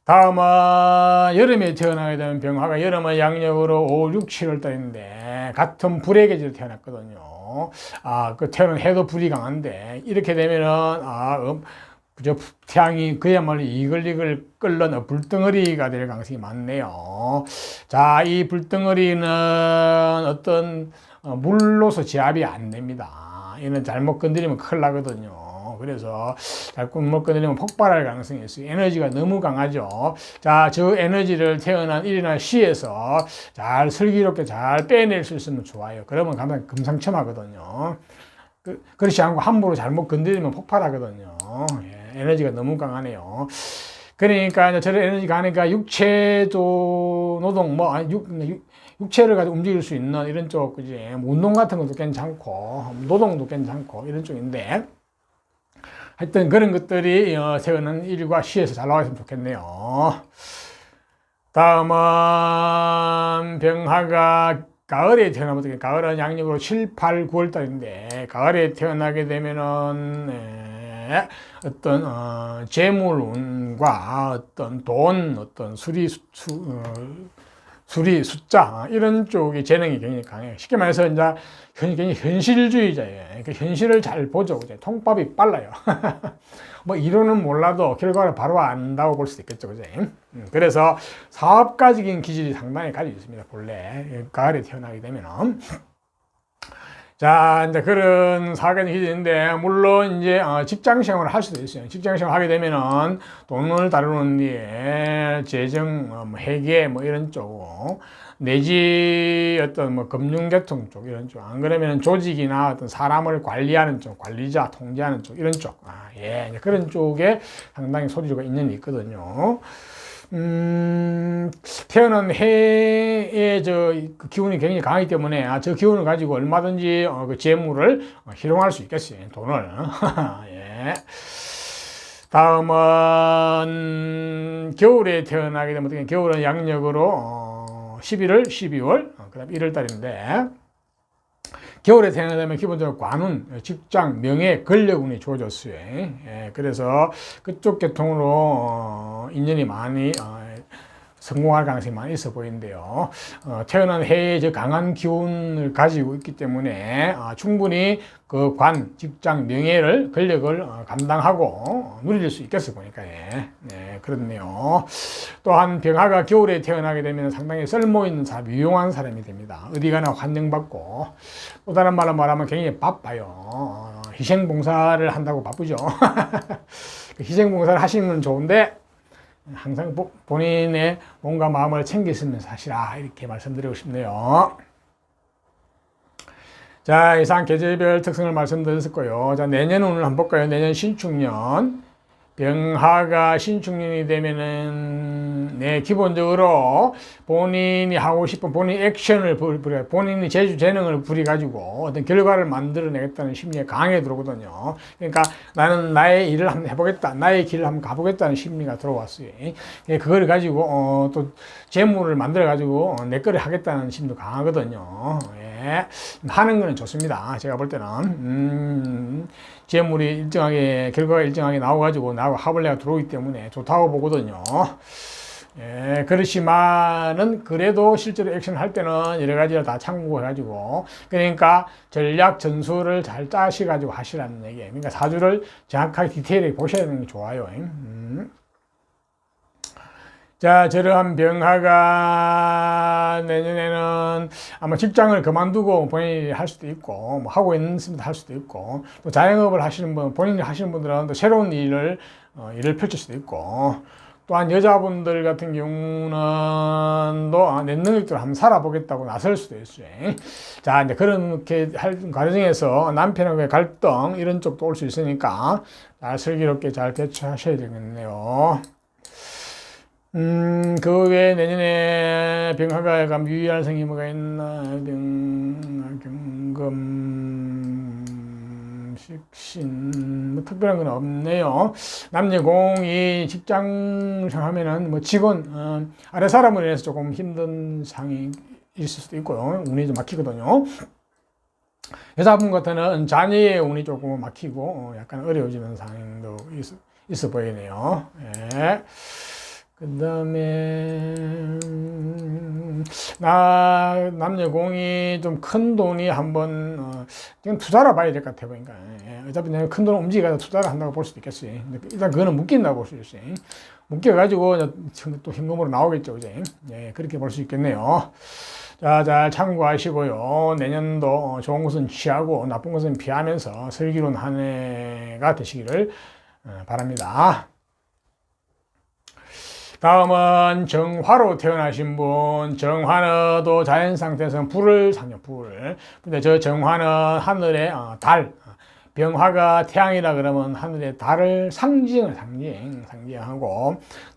다음은 여름에 태어나게 되면 병화가 여름은 양력으로 5, 6, 7월 달인데 같은 불의 계절에 태어났거든요. 그 태어난 해도 불이 강한데 이렇게 되면은 그저 태양이 그야말로 이글이글 끓는 불덩어리가 될 가능성이 많네요. 자, 이 불덩어리는 어떤 물로서 제압이 안 됩니다. 이는 잘못 건드리면 큰일 나거든요. 그래서 잘못 건드리면 폭발할 가능성이 있어요. 에너지가 너무 강하죠. 자, 저 에너지를 태어난 일이나 시에서 잘 슬기롭게 잘 빼낼 수 있으면 좋아요. 그러면 가장 금상첨화거든요. 그렇지 않고 함부로 잘못 건드리면 폭발하거든요. 예, 에너지가 너무 강하네요. 그러니까 저런 에너지 강하니까 육체도 노동, 육체를 가지고 움직일 수 있는 이런 쪽, 그지? 운동 같은 것도 괜찮고, 노동도 괜찮고, 이런 쪽인데, 하여튼 그런 것들이 태어난 일과 시에서 잘 나와 있으면 좋겠네요. 다음은 병화가 가을에 태어나면 어떻게, 가을은 양력으로 7, 8, 9월 달인데, 가을에 태어나게 되면은, 어떤, 재물운과 어떤 돈, 어떤 수리, 숫자, 이런 쪽의 재능이 굉장히 강해요. 쉽게 말해서 이제 굉장히 현실주의자예요. 그러니까 현실을 잘 보죠. 통밥이 빨라요. 뭐 이론은 몰라도 결과를 바로 안다고 볼 수도 있겠죠. 그죠? 그래서 사업가적인 기질이 상당히 가지고 있습니다. 본래 가을에 태어나게 되면은. 자, 이제 그런 사업가적인 기질인데, 물론 이제 직장 생활을 할 수도 있어요. 직장 생활을 하게 되면은 돈을 다루는 데 재정, 회계 뭐 이런 쪽, 내지 어떤 뭐 금융계통 쪽 이런 쪽, 안 그러면 조직이나 어떤 사람을 관리하는 쪽, 관리자, 통제하는 쪽 이런 쪽, 예, 그런 쪽에 상당히 소질가 있는 게 있거든요. 태어난 해의 그 기운이 굉장히 강하기 때문에 저 기운을 가지고 얼마든지 그 재물을 활용할 수 있겠어요. 돈을. 예. 다음은 겨울에 태어나게 되면 어떻게, 겨울은 양력으로 11월, 12월, 그다음 1월 달인데, 겨울에 태어나면 기본적으로 관운, 직장, 명예, 권력운이 주어졌어요. 예, 그래서 그쪽 계통으로 인연이 많이 성공할 가능성이 많이 있어 보이는데요. 태어난 해에 저 강한 기운을 가지고 있기 때문에 충분히 그 직장, 명예를, 권력을 감당하고 누릴 수 있겠어 보니까, 예. 네, 그렇네요. 또한 병화가 겨울에 태어나게 되면 상당히 쓸모있는 사람, 유용한 사람이 됩니다. 어디 가나 환영받고, 또 다른 말로 말하면 굉장히 바빠요. 희생봉사를 한다고 바쁘죠. 희생봉사를 하시는 건 좋은데, 항상 본인의 몸과 마음을 챙기시면서 하시라, 이렇게 말씀드리고 싶네요. 자, 이상 계절별 특성을 말씀드렸고요. 자, 내년 운을 한번 볼까요? 내년 신축년. 병화가 신축년이 되면은, 기본적으로 본인이 하고 싶은 본인 액션을 본인이 재주재능을 부려가지고 어떤 결과를 만들어내겠다는 심리가 강하게 들어오거든요. 그러니까 나는 나의 일을 한번 해보겠다, 나의 길을 한번 가보겠다는 심리가 들어왔어요. 그걸 가지고, 또 재물을 만들어가지고 내 거를 하겠다는 심리도 강하거든요. 예. 하는 거는 좋습니다. 제가 볼 때는. 재물이 일정하게, 결과가 일정하게 나와가지고 나하고 합을내가 들어오기 때문에 좋다고 보거든요. 예, 그렇지만은 그래도 실제로 액션을 할 때는 여러 가지를 다 참고해가지고, 그러니까 전략 전술을 잘 짜셔가지고 하시라는 얘기예요. 그러니까 사주를 정확하게 디테일하게 보셔야 되는 게 좋아요. 자, 저러한 병화가 내년에는 아마 직장을 그만두고 본인이 할 수도 있고, 뭐 하고 있습니다 할 수도 있고, 또 자영업을 하시는 분, 본인이 하시는 분들은 또 새로운 일을 펼칠 수도 있고, 또한 여자분들 같은 경우는 또 내 능력대로 한번 살아보겠다고 나설 수도 있어요. 자, 이제 그렇게 할 과정에서 남편과의 갈등, 이런 쪽도 올 수 있으니까 잘 슬기롭게 잘 대처하셔야 되겠네요. 그 외에 내년에 병화가 가면 유의할 성이 뭐가 있나? 경금, 식신, 뭐 특별한 건 없네요. 남녀공이 직장 생활하면은 뭐 직원, 아래 사람을 인해서 조금 힘든 상황이 있을 수도 있고요. 운이 좀 막히거든요. 여자분 같은 자녀의 운이 조금 막히고 약간 어려워지는 상황도 있어 보이네요. 예. 그 다음에 남녀공이 좀 큰 돈이 한번 지금 투자를 봐야 될 것 같아 보니까. 어차피 내가 큰 돈 움직여서 투자를 한다고 볼 수도 있겠어요. 일단 그거는 묶인다고 볼 수 있어요. 묶여가지고 또 현금으로 나오겠죠, 그제? 예, 그렇게 볼 수 있겠네요. 자, 잘 참고하시고요. 내년도 좋은 것은 취하고 나쁜 것은 피하면서 슬기로운 한 해가 되시기를 바랍니다. 다음은 정화로 태어나신 분. 정화도 자연 상태에서는 불을 상징, 불을. 근데 저 정화는 하늘의 달, 병화가 태양이라 그러면 하늘의 달을 상징하고,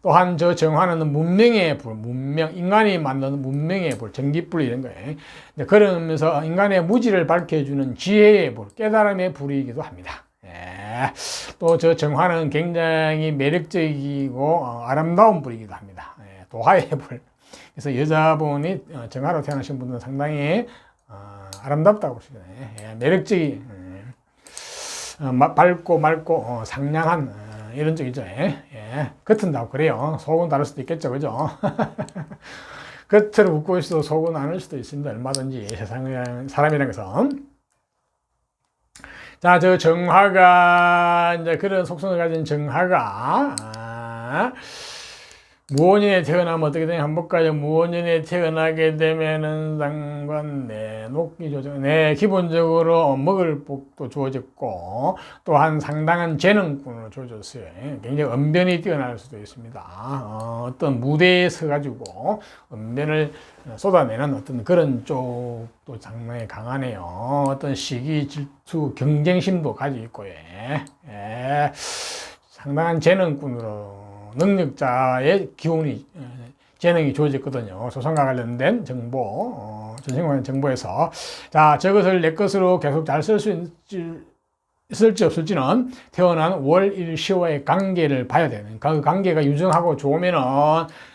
또한 저 정화는 문명의 불, 인간이 만드는 문명의 불, 전기불 이런 거예요. 그러면서 인간의 무지를 밝혀주는 지혜의 불, 깨달음의 불이기도 합니다. 예. 또 저 정화는 굉장히 매력적이고 아름다운 불이기도 합니다. 예. 도화의 불. 그래서 여자분이 정화로 태어나신 분들은 상당히 아름답다고 보시잖아요. 예. 매력적이, 밝고 맑고 상냥한 이런 쪽이죠. 예. 겉은다고 그래요. 속은 다를 수도 있겠죠, 그죠? 겉으로 웃고 있어도 속은 아닐 수도 있습니다. 얼마든지 세상에 사람이라는 것은. 자, 저 정화가, 이제 그런 속성을 가진 정화가, 무원년에 태어나면 어떻게 되냐, 한번 볼까요? 무원년에 태어나게 되면은 상관내, 녹기 조정, 네, 기본적으로 먹을 복도 주어졌고, 또한 상당한 재능꾼으로 주어졌어요. 굉장히 언변이 뛰어날 수도 있습니다. 어떤 무대에 서가지고 언변을 쏟아내는 어떤 그런 쪽도 상당히 강하네요. 어떤 시기, 질투, 경쟁심도 가지고 있고요. 예. 상당한 재능꾼으로 능력자의 기운이, 재능이 주어졌거든요. 조상과 관련된 정보, 전생과 관련 정보에서. 자, 저것을 내 것으로 계속 잘 쓸 수 있을지 없을지는 태어난 월, 일, 시와의 관계를 봐야 되는, 그 관계가 유정하고 좋으면은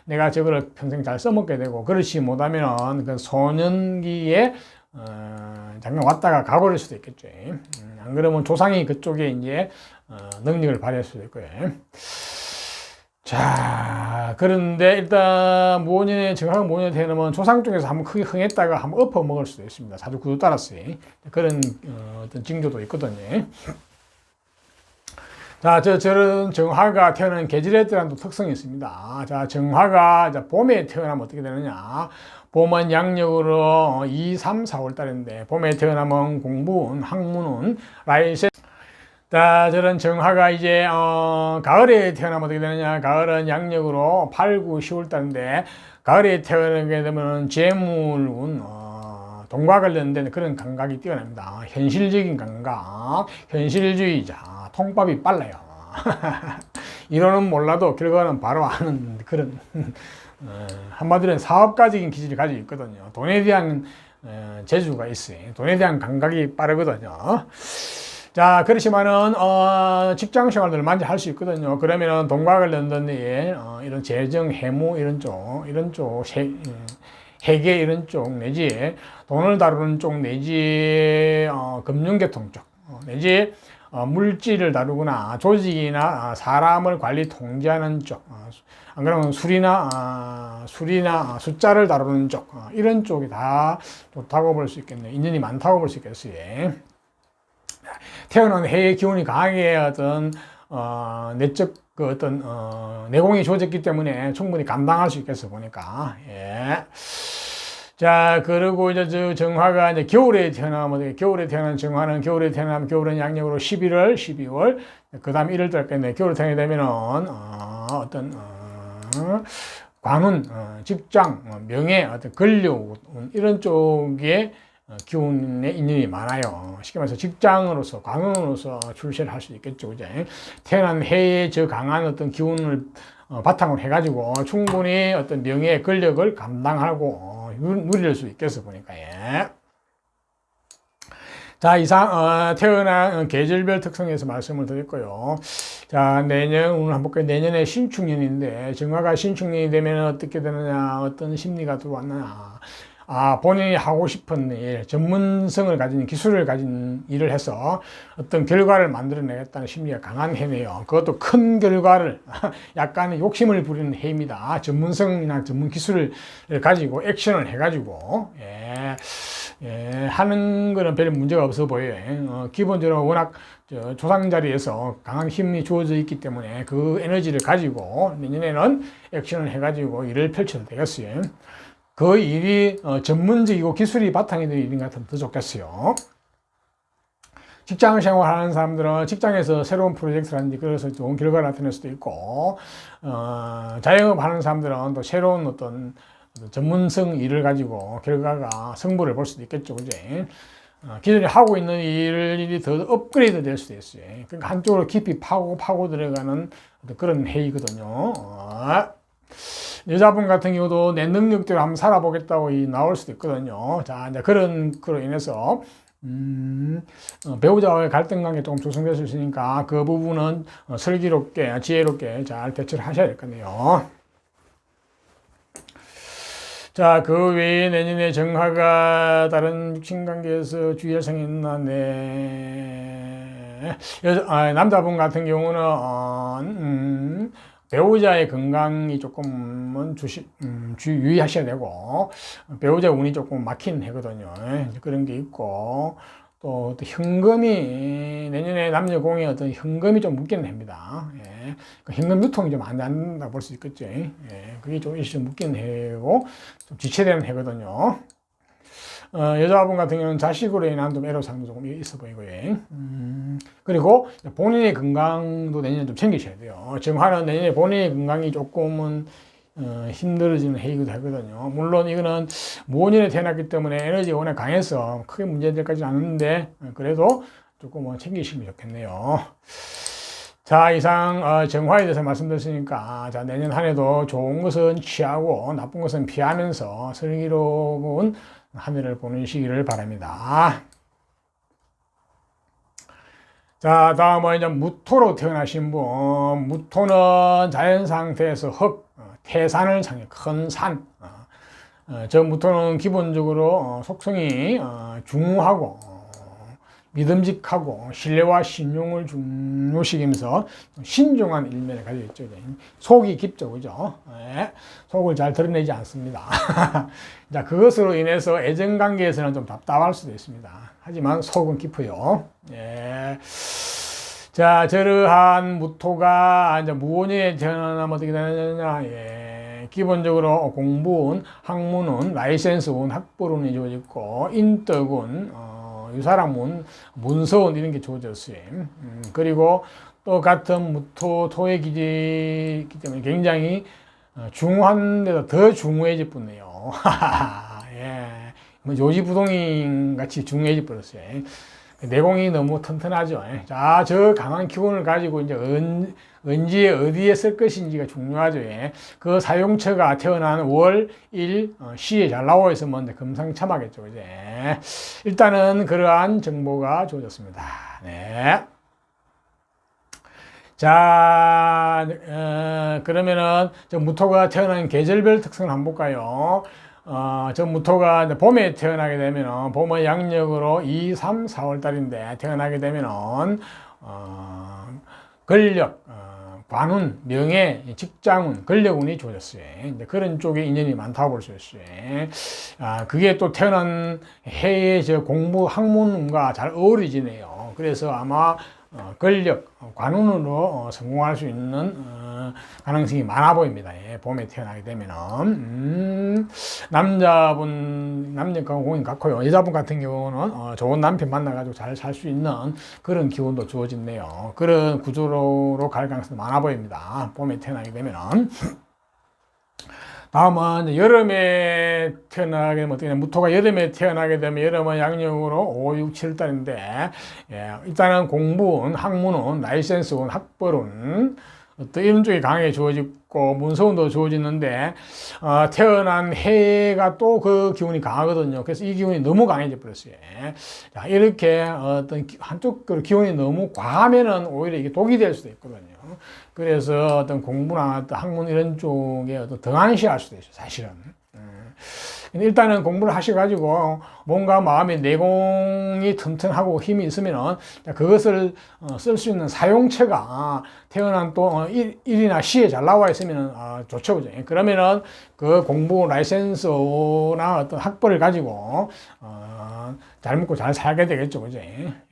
내가 저거를 평생 잘 써먹게 되고, 그렇지 못하면은 그 소년기에, 잠깐 왔다가 가버릴 수도 있겠죠. 안 그러면 조상이 그쪽에 이제, 능력을 발휘할 수도 있고요. 자, 그런데 일단 무원년에 정확한 무원년에 태어나면 조상 쪽에서 한번 크게 흥했다가 한번 엎어 먹을 수도 있습니다. 사주 구도 따라서 그런 어떤 징조도 있거든요. 자, 저런 정화가 태어나는 계절에 따른 또 특성이 있습니다. 자, 정화가 봄에 태어나면 어떻게 되느냐? 봄은 양력으로 2, 3, 4월 달인데 봄에 태어나면 공부운, 학문운, 라이센. 자, 저런 정화가 이제 가을에 태어나면 어떻게 되느냐? 가을은 양력으로 8, 9, 10월 달인데 가을에 태어나게 되면 재물운, 돈과 관련된 그런 감각이 뛰어납니다. 현실적인 감각, 현실주의자, 통밥이 빨라요. 이론은 몰라도 결과는 바로 아는 그런 한마디로 사업가적인 기질을 가지고 있거든요. 돈에 대한 재주가 있어요. 돈에 대한 감각이 빠르거든요. 자, 그렇지만은, 직장 생활들을 많이 할 수 있거든요. 그러면은 돈과 관련된 이런 재정, 해무, 이런 쪽, 회계 이런 쪽, 내지, 돈을 다루는 쪽, 내지, 금융계통 쪽, 내지, 물질을 다루거나, 조직이나, 사람을 관리 통제하는 쪽, 안 그러면 술이나 숫자를 다루는 쪽, 이런 쪽이 다 좋다고 볼 수 있겠네요. 인연이 많다고 볼 수 있겠어요. 태어난 해의 기운이 강하게 어떤 내적 그 어떤 내공이 주어졌기 때문에 충분히 감당할 수 있겠어 보니까. 예. 자, 그리고 이제 저 정화가 이제 겨울에 태어나면, 겨울에 태어난 정화는 겨울에 태어나면 겨울은 양력으로 11월, 12월, 그 다음 1월 달까지 겨울에 태어나게 되면은, 어떤, 관운, 직장, 명예, 어떤 권력, 이런 쪽에 기운의 인연이 많아요. 쉽게 말해서 직장으로서, 관운으로서 출세를 할 수 있겠죠. 그죠? 태어난 해에 저 강한 어떤 기운을 바탕으로 해가지고 충분히 어떤 명예, 권력을 감당하고 누릴 수 있겠어 보니까. 예. 자, 이상 태어난 계절별 특성에서 말씀을 드렸고요. 자, 내년 오늘 한번 볼까요? 내년에 신축년인데 정화가 신축년이 되면 어떻게 되느냐, 어떤 심리가 들어왔느냐. 본인이 하고 싶은 일, 전문성을 가진, 기술을 가진 일을 해서 어떤 결과를 만들어내겠다는 심리가 강한 해네요. 그것도 큰 결과를, 약간 욕심을 부리는 해입니다. 전문성이나 전문 기술을 가지고 액션을 해가지고, 하는 거는 별 문제가 없어 보여요. 기본적으로 워낙 조상 자리에서 강한 힘이 주어져 있기 때문에 그 에너지를 가지고 내년에는 액션을 해가지고 일을 펼쳐도 되겠어요. 그 일이 전문적이고 기술이 바탕이 되는 일인 것 같으면 더 좋겠어요. 직장 생활하는 사람들은 직장에서 새로운 프로젝트라든지 그래서 좋은 결과를 나타낼 수도 있고, 자영업 하는 사람들은 또 새로운 어떤 전문성 일을 가지고 결과가 성부를 볼 수도 있겠죠. 그지? 기존에 하고 있는 일이 더 업그레이드 될 수도 있어요. 그러니까 한쪽으로 깊이 파고 들어가는 그런 해이거든요. 여자분 같은 경우도 내 능력대로 한번 살아보겠다고 나올 수도 있거든요. 자, 이제 그런 거로 인해서 배우자와의 갈등 관계 조금 조성될 수 있으니까 그 부분은 슬기롭게, 지혜롭게 잘 대처를 하셔야 될 건데요. 자, 그 외에 내년에 정화가 다른 육신관계에서 주의할 성이 있나, 네. 남자분 같은 경우는, 배우자의 건강이 조금은 유의하셔야 되고, 배우자 운이 조금 막힌 해거든요. 그런 게 있고, 또 현금이, 내년에 남녀공의 어떤 현금이 좀 묶이는 해입니다. 예. 그 현금 유통이 좀 안 된다고 볼 수 있겠죠. 예. 그게 좀 일시 묶이는 해고, 좀 지체되는 해거든요. 여자분 같은 경우는 자식으로 인한 좀 애로사항도 조금 있어 보이고요. 그리고 본인의 건강도 내년에 좀 챙기셔야 돼요. 정화는 내년에 본인의 건강이 조금은 힘들어지는 해이기도 하거든요. 물론 이거는 무혼년에 태어났기 때문에 에너지가 워낙 강해서 크게 문제될까지는 않는데 그래도 조금 챙기시면 좋겠네요. 자, 이상 정화에 대해서 말씀드렸으니까 자, 내년 한 해도 좋은 것은 취하고 나쁜 것은 피하면서 슬기로운 한 해를 보내시기를 바랍니다. 자, 다음은 이제 무토로 태어나신 분. 무토는 자연 상태에서 흙, 태산을 상해, 큰 산. 저 무토는 기본적으로 속성이 중후하고 믿음직하고 신뢰와 신용을 중요시하면서 신중한 일면을 가지고 있죠. 속이 깊죠, 그죠? 속을 잘 드러내지 않습니다. 자, 그것으로 인해서 애정관계에서는 좀 답답할 수도 있습니다. 하지만 속은 깊어요. 자, 저러한 무토가 이제 무혼년에 태어나면 어떻게 되느냐? 기본적으로 공부운, 학문운, 라이센스운, 학벌운이 주어졌고, 인덕운, 유사람운, 문서운 이런 게 주어졌어요. 그리고 또 같은 무토, 토의 기지이기 때문에 굉장히 중후한 데다 더 중후해질 뿐이에요. 뭐 요지부동인 같이 중후해질 뻔했어요. 내공이 너무 튼튼하죠. 자, 저 강한 기운을 가지고 이제 언제 어디에 쓸 것인지가 중요하죠. 그 사용처가 태어난 월, 일, 시에 잘 나와 있으면 금상첨화겠죠. 이제 일단은 그러한 정보가 주어졌습니다. 네. 자, 그러면은 저 무토가 태어난 계절별 특성을 한번 볼까요? 저 무토가 봄에 태어나게 되면은, 봄은 양력으로 2, 3, 4월 달인데, 태어나게 되면은, 권력, 관운, 명예, 직장운, 권력운이 주어졌어요. 이제 그런 쪽에 인연이 많다고 볼 수 있어요. 그게 또 태어난 해의 저 공부, 학문과 잘 어우러지네요. 그래서 아마, 권력, 관운으로 성공할 수 있는 가능성이 많아 보입니다. 예, 봄에 태어나게 되면은 남녀가 공인 같고요. 여자분 같은 경우는 좋은 남편 만나가지고 잘 살 수 있는 그런 기운도 주어진네요. 그런 구조로 갈 가능성이 많아 보입니다. 봄에 태어나게 되면은. 다음은 이제 여름에 태어나게 되면 어떻게 되냐. 무토가 여름에 태어나게 되면 여름은 양력으로 5, 6, 7달인데, 예, 일단은 공부운, 학문운, 라이센스운, 학벌운, 어떤 이런 쪽이 강하게 주어지고, 문서운도 주어지는데, 태어난 해가 또 그 기운이 강하거든요. 그래서 이 기운이 너무 강해져 버렸어요. 자, 이렇게 어떤 한쪽 기운이 너무 과하면은 오히려 이게 독이 될 수도 있거든요. 그래서 어떤 공부나 어떤 학문 이런 쪽에 어떤 등한시할 수도 있어요, 사실은. 일단은 공부를 하셔가지고 뭔가 마음의 내공이 튼튼하고 힘이 있으면은 그것을 쓸 수 있는 사용처가 태어난 또 일이나 시에 잘 나와 있으면 좋죠, 그죠? 그러면은 그 공부 라이센스나 어떤 학벌을 가지고 잘 먹고 잘 살게 되겠죠, 그죠?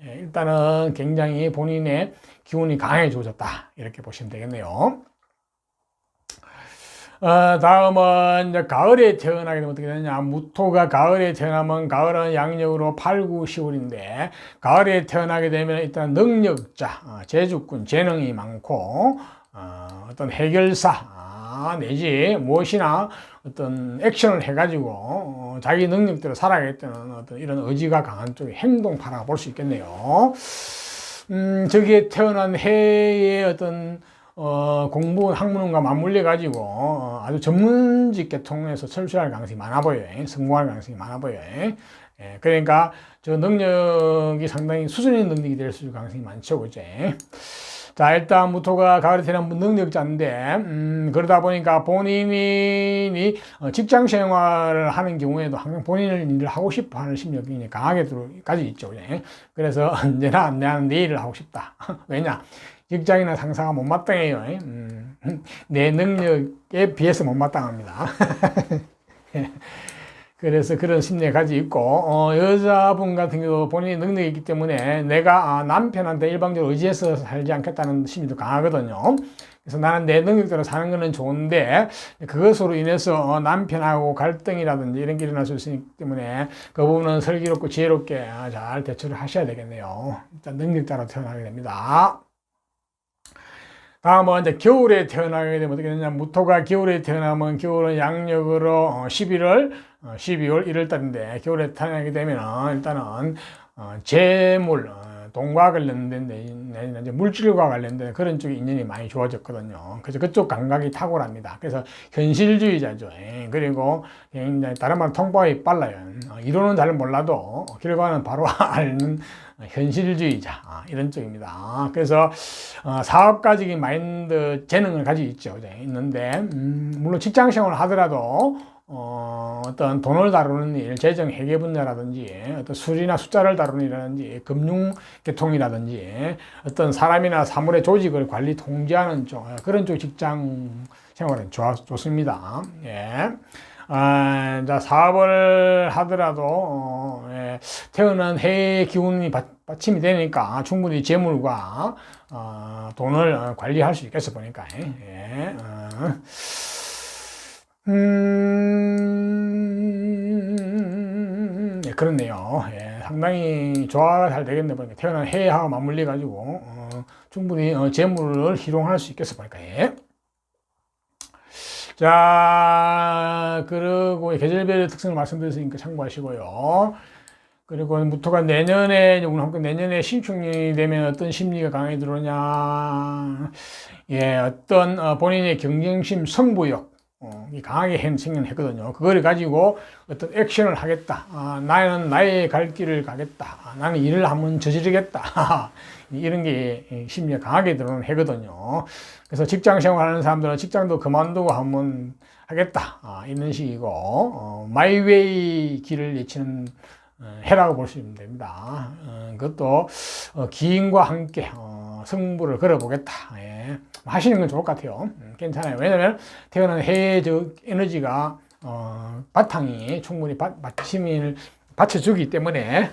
일단은 굉장히 본인의 기운이 강해져졌다 이렇게 보시면 되겠네요. 다음은 이제 가을에 태어나게 되면 어떻게 되느냐. 무토가 가을에 태어나면 가을은 양력으로 8, 9, 10월인데 가을에 태어나게 되면 일단 능력자, 재주꾼, 재능이 많고 어떤 해결사 내지 무엇이나 어떤 액션을 해가지고 자기 능력대로 살아가겠다는 어떤 이런 의지가 강한 쪽의 행동파라고 볼 수 있겠네요. 저기에 태어난 해의 어떤 공부 학문과 맞물려 가지고 아주 전문직 계통에서 철수할 가능성이 많아 보여요. 성공할 가능성이 많아 보여요. 예, 그러니까 저 능력이 상당히 수준 있는 능력이 될 수 있을 가능성이 많죠, 그죠? 자, 일단 무토가 가을에 태어난 능력자인데 그러다 보니까 본인이 직장 생활을 하는 경우에도 항상 본인을 일을 하고 싶어 하는 심력이 강하게 가지고 있죠, 그죠? 그래서 언제나 나는 내 일을 하고 싶다. 왜냐? 직장이나 상사가 못마땅해요. 내 능력에 비해서 못마땅합니다. 그래서 그런 심리를 가지고 있고, 여자분 같은 경우 본인의 능력이 있기 때문에 내가 남편한테 일방적으로 의지해서 살지 않겠다는 심리도 강하거든요. 그래서 나는 내 능력대로 사는 거는 좋은데, 그것으로 인해서 남편하고 갈등이라든지 이런 게 일어날 수 있기 때문에 그 부분은 슬기롭고 지혜롭게 잘 대처를 하셔야 되겠네요. 일단 능력자로 태어나게 됩니다. 다음은 이제 겨울에 태어나게 되면 어떻게 되냐. 무토가 겨울에 태어나면 겨울은 양력으로 11월, 12월, 1월 달인데 겨울에 태어나게 되면 일단은 재물, 돈과 관련된 이제 물질과 관련된 그런 쪽에 인연이 많이 좋아졌거든요. 그래서 그쪽 감각이 탁월합니다. 그래서 현실주의자죠. 그리고 굉장히 다른 말 통보가 빨라요. 이론은 잘 몰라도 결과는 바로 알는 현실주의자 이런 쪽입니다. 그래서 사업가적인 마인드 재능을 가지고 있죠. 있는데 물론 직장생활을 하더라도 어떤 돈을 다루는 일, 재정 회계 분야라든지 어떤 수리나 숫자를 다루는 일이라든지 금융 계통이라든지 어떤 사람이나 사물의 조직을 관리 통제하는 쪽 그런 쪽 직장 생활은 좋습니다. 예. 자, 사업을 하더라도 태어난 해의 기운이 받침이 되니까 충분히 재물과 돈을 관리할 수 있겠어 보니까. 예. 예, 그렇네요. 예, 상당히 조화가 잘 되겠네 보니까 태어난 해하고 맞물려 가지고 충분히 재물을 희롱할 수 있겠어 보니까. 예. 자, 그리고 계절별의 특성을 말씀드렸으니까 참고하시고요. 그리고 무토가 내년에, 내년에 신축년이 되면 어떤 심리가 강하게 들어오냐. 예, 어떤 본인의 경쟁심, 승부욕, 이 강하게 생겨났거든요. 그걸 가지고 어떤 액션을 하겠다. 나는 나의 갈 길을 가겠다. 나는 일을 한번 저지르겠다. 이런 게 심리가 강하게 들어오는 해거든요. 그래서 직장 생활하는 사람들은 직장도 그만두고 한번 하겠다. 이런 식이고, 마이웨이 길을 내치는 해라고 볼 수 있으면 됩니다. 그것도 기인과 함께 승부를 걸어보겠다. 예. 하시는 건 좋을 것 같아요. 괜찮아요. 왜냐면 태어난 해의 에너지가 바탕이 충분히 받침을 받쳐주기 때문에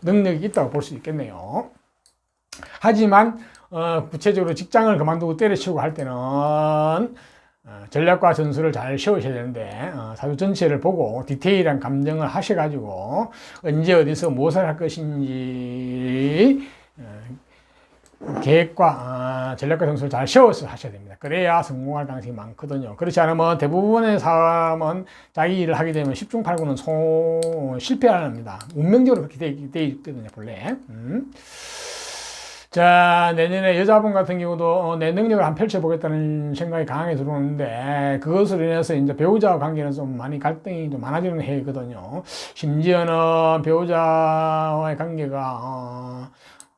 능력이 있다고 볼 수 있겠네요. 하지만 구체적으로 직장을 그만두고 때려치우고 할 때는 전략과 전술을 잘 세우셔야 되는데 사주 전체를 보고 디테일한 감정을 하셔가지고 언제 어디서 무엇을 할 것인지 계획과 전략과 전술을 잘 세워서 하셔야 됩니다. 그래야 성공할 가능성이 많거든요. 그렇지 않으면 대부분의 사람은 자기 일을 하게 되면 10중 8구는 실패합니다. 운명적으로 그렇게 돼 있거든요, 본래. 자, 내년에 여자분 같은 경우도 내 능력을 한번 펼쳐보겠다는 생각이 강하게 들어오는데, 그것으로 인해서 이제 배우자와 관계는 좀 많이 갈등이 좀 많아지는 해거든요. 심지어는 배우자와의 관계가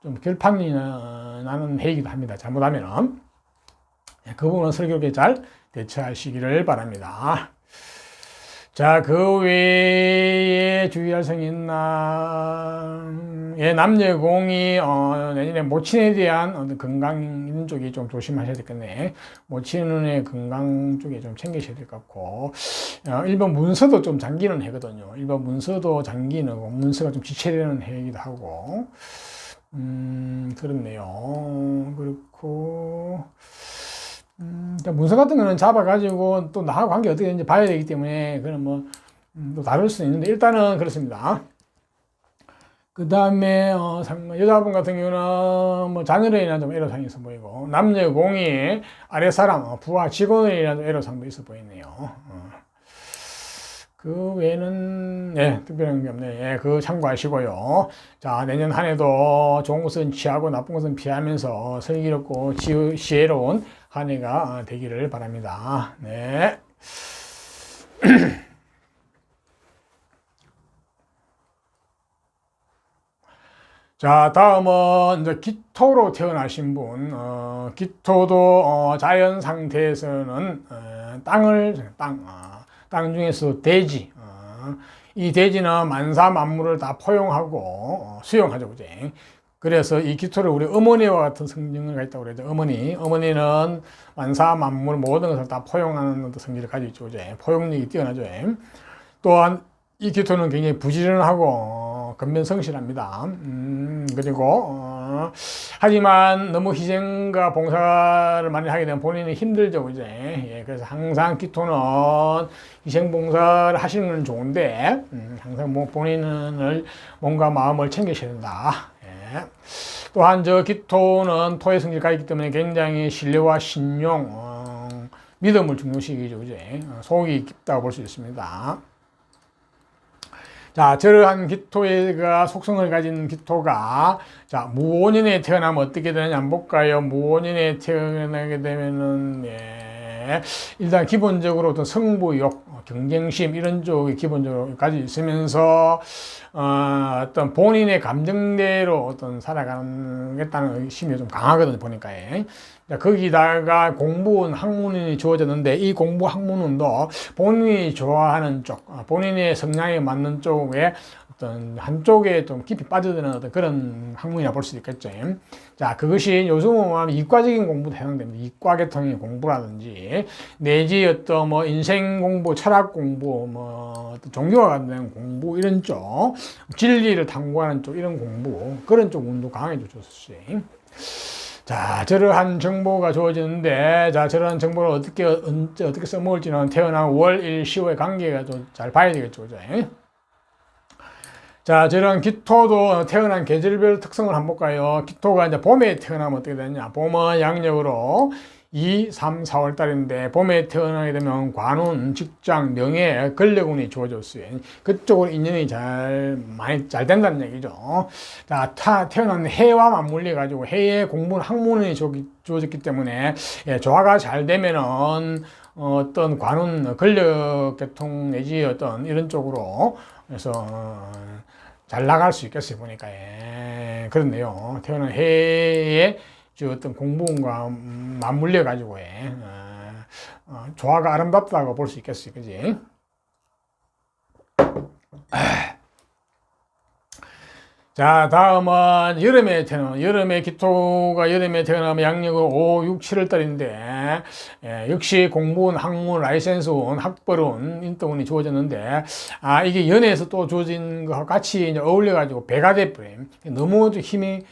좀 결판이 나는 해이기도 합니다. 잘못하면은. 그 부분은 슬기롭게 잘 대처하시기를 바랍니다. 자, 그 외에 주의할 점이 있나? 예, 남녀공이 내년에 모친에 대한 어떤 건강 있는 쪽이 좀 조심하셔야 되겠네. 모친의 건강 쪽에 좀 챙기셔야 될 것 같고, 일본 문서도 좀 잠기는 해거든요. 일본 문서도 잠기는, 문서가 좀 지체되는 해이기도 하고, 그렇네요. 그렇고. 문서 같은 거는 잡아가지고 또 나하고 관계 어떻게 되는지 봐야 되기 때문에 그건 뭐 또 다룰 수는 있는데 일단은 그렇습니다. 그 다음에 여자분 같은 경우는 뭐 자녀로 인한 좀 애로사항이 있어 보이고, 남녀 공이 아랫사람 부하 직원으로 인한 좀 애로사항도 있어 보이네요. 그 외에는 특별한 게 없네. 그거 참고하시고요. 자, 내년 한 해도 좋은 것은 취하고 나쁜 것은 피하면서 슬기롭고 지혜로운 한 해가 되기를 바랍니다. 네. 자, 다음은 이제 기토로 태어나신 분, 기토도 자연 상태에서는 땅 중에서 대지, 이 대지는 만사 만물을 다 포용하고 수용하죠, 그죠? 그래서 이 기토를 우리 어머니와 같은 성질을 있다고 그러죠. 어머니는 만사 만물 모든 것을 다 포용하는 성질을 가지고 있죠, 그죠? 포용력이 뛰어나죠. 또한 이 기토는 굉장히 부지런하고 근면성실합니다. 그리고 하지만 너무 희생과 봉사를 많이 하게 되면 본인이 힘들죠, 그죠? 예, 그래서 항상 기토는 희생봉사를 하시는 건 좋은데 항상 본인을 몸과 마음을 챙기셔야 된다. 예. 또한 저 기토는 토의 성질가 있기 때문에 굉장히 신뢰와 신용, 믿음을 중요시기죠, 그죠? 속이 깊다고 볼 수 있습니다. 자, 저러한 기토가 속성을 가진 기토가 자, 무원인에 태어나면 어떻게 되느냐 한번 볼까요? 무원인에 태어나게 되면은 일단 기본적으로 어떤 승부욕, 경쟁심 이런 쪽이 기본적으로 가지고 있으면서 어떤 본인의 감정대로 어떤 살아가겠다는 의심이 좀 강하거든요, 보니까. 거기다가 공부운 학문운이 주어졌는데 이 공부 학문운도 본인이 좋아하는 쪽, 본인의 성향에 맞는 쪽에 어떤 한쪽에 좀 깊이 빠져드는 어떤 그런 학문이라 볼 수 있겠죠. 자, 그것이 요즘은 이과적인 공부도 해당됩니다. 이과 계통의 공부라든지 내지 어떤 뭐 인생 공부, 철학 공부, 뭐 종교와 관련된 공부 이런 쪽, 진리를 탐구하는 쪽 이런 공부 그런 쪽 운도 강하게 줬었어요. 자, 저러한 정보가 주어지는데, 자, 저러한 정보를 어떻게 써먹을지는 태어난 월, 일, 시호의 관계가 좀 잘 봐야 되겠죠, 그죠? 자, 저런 기토도 태어난 계절별 특성을 한번 볼까요? 기토가 이제 봄에 태어나면 어떻게 되느냐? 봄은 양력으로 2, 3, 4월 달인데 봄에 태어나게 되면 관운, 직장, 명예, 권력운이 주어졌어요. 그쪽으로 인연이 많이 잘 된다는 얘기죠. 자, 태어난 해와 맞물려 가지고 해의 공부는 학문이 주어졌기 때문에 조화가 잘 되면은 어떤 관운, 권력 계통 내지 어떤 이런 쪽으로 그래서 잘 나갈 수 있겠어요, 보니까. 그렇네요. 태어난 해의 어떤 공부운과 맞물려 가지고 조화가 아름답다고 볼 수 있겠어요, 그지? 자, 다음은 여름에 기토가 여름에 태어나면 양력은 5, 6, 7월 달인데, 역시 공부운, 학문, 라이센스운, 학벌운, 인덕운이 주어졌는데, 이게 연애에서 또 주어진 것과 같이 이제 어울려가지고 배가 돼버려요. 너무 힘이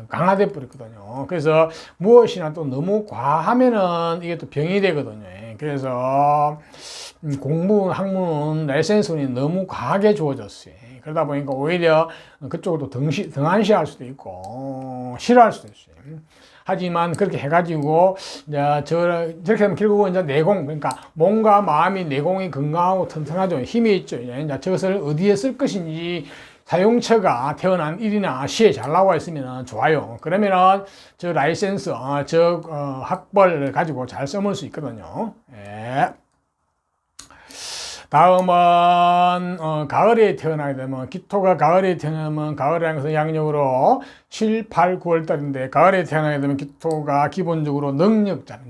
강화돼 버렸거든요. 그래서 무엇이나 또 너무 과하면은 이게 또 병이 되거든요. 그래서 공부, 학문은 라이센스는 너무 과하게 주어졌어요. 그러다 보니까 오히려 그쪽으로 등한시할 수도 있고 싫어할 수도 있어요. 하지만 그렇게 해가지고 저렇게 하면 결국은 이제 내공, 그러니까 몸과 마음이 내공이 건강하고 튼튼하죠. 힘이 있죠. 이제 저것을 어디에 쓸 것인지 사용처가 태어난 일이나 시에 잘 나와 있으면 좋아요. 그러면은 저 라이센스, 학벌을 가지고 잘 써볼 수 있거든요. 예. 다음은 가을에 태어나게 되면, 기토가 가을에 태어나면, 가을이라는 것은 양력으로 7, 8, 9월 달인데, 가을에 태어나게 되면 기토가 기본적으로 능력자,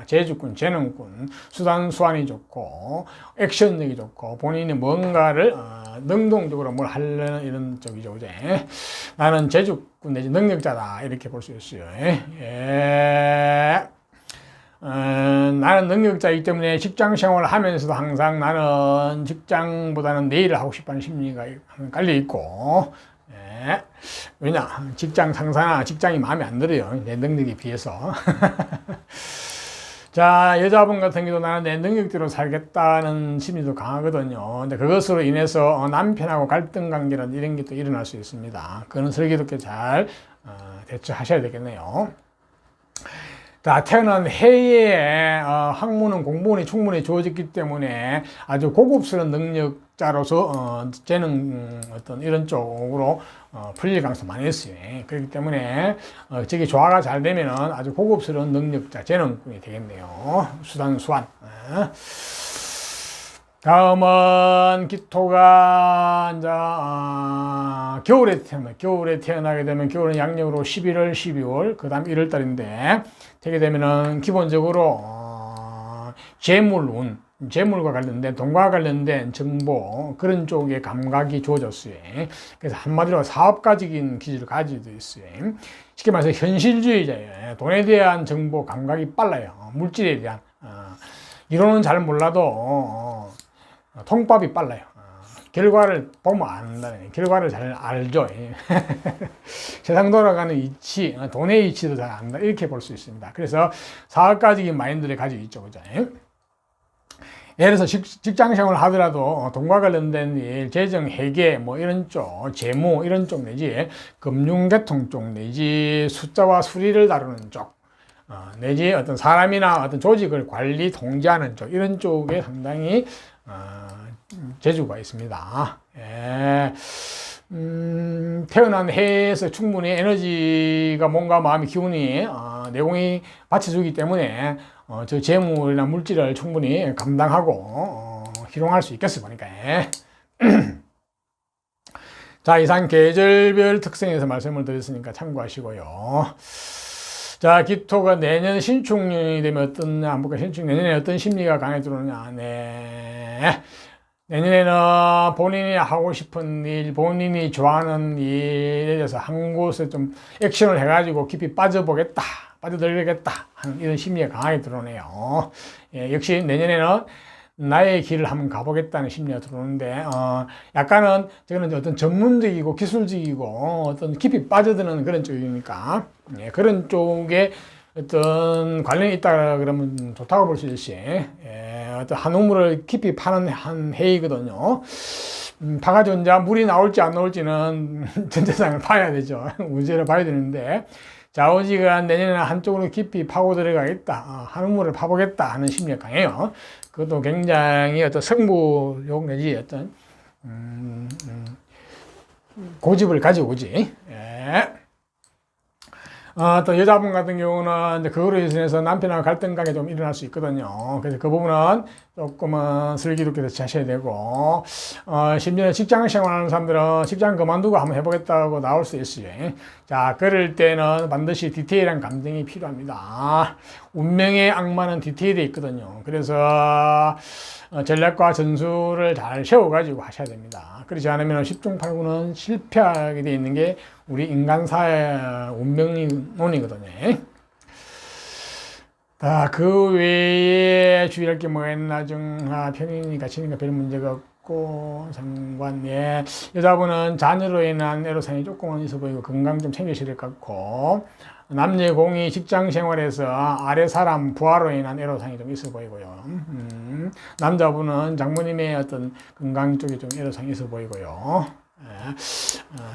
재주꾼, 재능꾼, 수단수완이 좋고 액션력이 좋고 본인이 뭔가를 능동적으로 뭘 하려는 이런 쪽이죠. 이제 나는 재주꾼 내지 능력자다 이렇게 볼 수 있어요. 예. 나는 능력자이기 때문에 직장 생활을 하면서도 항상 나는 직장보다는 내 일을 하고 싶다는 심리가 깔려 있고, 예. 왜냐, 직장 상사나 직장이 마음에 안 들어요. 내 능력에 비해서. 자, 여자분 같은 경우도 나는 내 능력대로 살겠다는 심리도 강하거든요. 근데 그것으로 인해서 남편하고 갈등 관계나 이런 게 또 일어날 수 있습니다. 그거는 슬기롭게 잘 대처하셔야 되겠네요. 자, 태어난 해에 학문은 공부운이 충분히 주어졌기 때문에 아주 고급스러운 능력자로서 재능 어떤 이런 쪽으로 풀릴 가능성이 많이 있어요. 그렇기 때문에 저게 조화가 잘 되면은 아주 고급스러운 능력자, 재능꾼이 되겠네요. 수단수완. 다음은 기토가 이제 겨울에 태어나게 되면 겨울은 양력으로 11월, 12월, 그 다음 1월 달인데 되게 되면은 기본적으로 재물운, 재물과 관련된 돈과 관련된 정보 그런 쪽에 감각이 주어졌어요. 그래서 한마디로 사업가적인 기질을 가지고 있어요. 쉽게 말해서 현실주의자예요. 돈에 대한 정보 감각이 빨라요. 물질에 대한 이론은 잘 몰라도 통밥이 빨라요. 결과를 보면 안다네. 결과를 잘 알죠. 세상 돌아가는 이치, 돈의 이치도 잘 안다. 이렇게 볼 수 있습니다. 그래서 사업가적인 마인드를 가지고 있죠. 그죠? 예를 들어서 직장 생활을 하더라도 돈과 관련된 일, 재정, 회계, 뭐 이런 쪽, 재무 이런 쪽 내지 금융계통 쪽 내지 숫자와 수리를 다루는 쪽 내지 어떤 사람이나 어떤 조직을 관리, 통제하는 쪽 이런 쪽에 상당히 재주가 있습니다. 예. 태어난 해에서 충분히 에너지가 몸과 마음의 기운이 내공이 받쳐주기 때문에 저 재물이나 물질을 충분히 감당하고 희롱할 수 있겠어 보니까. 자, 이상 계절별 특성에서 말씀을 드렸으니까 참고하시고요. 자, 기토가 내년 신축년이 되면 어떤, 안 볼까? 내년에 어떤 심리가 강해 들어오느냐. 네. 내년에는 본인이 하고 싶은 일, 본인이 좋아하는 일에 대해서 한 곳에 좀 액션을 해가지고 깊이 빠져보겠다, 빠져들겠다 하는 이런 심리가 강하게 들어오네요. 예, 역시 내년에는 나의 길을 한번 가보겠다는 심리가 들어오는데, 약간은 저거는 어떤 전문적이고 기술적이고 어떤 깊이 빠져드는 그런 쪽이니까, 예, 그런 쪽에 어떤 관련이 있다 그러면 좋다고 볼 수 있지. 예, 어떤 한 우물을 깊이 파는 한 해이거든요. 파가지고 이제 물이 나올지 안 나올지는 전체상을 봐야 되죠. 운세를 봐야 되는데, 좌우지간 내년에는 한쪽으로 깊이 파고 들어가겠다, 한 우물을 파보겠다 하는 심리가 강해요. 그것도 굉장히 어떤 승부욕 내지 어떤 고집을 가지고 오지. 예. 또 여자분 같은 경우는 이제 그거로 인해서 남편하고 갈등 관계 좀 일어날 수 있거든요. 그래서 그 부분은 조금은 슬기롭게 대처하셔야 되고, 심지어 직장 생활하는 사람들은 직장 그만두고 한번 해보겠다고 나올 수 있어요. 자, 그럴 때는 반드시 디테일한 감정이 필요합니다. 운명의 악마는 디테일에 있거든요. 그래서 전략과 전술을 잘 세워가지고 하셔야 됩니다. 그렇지 않으면 10중 8구는 실패하게 되어 있는 게 우리 인간사의 운명론이거든요. 그 외에 주의할 게 뭐가 있나 중, 평인이 갇히니까 별 문제가 있고, 상관, 예. 여자분은 자녀로 인한 애로사항이 조금은 있어 보이고, 건강 좀 챙기셔야 될 것 같고, 남녀공이 직장 생활에서 아래 사람 부하로 인한 애로사항이 좀 있어 보이고요. 남자분은 장모님의 어떤 건강 쪽에 좀 애로사항이 있어 보이고요. 예.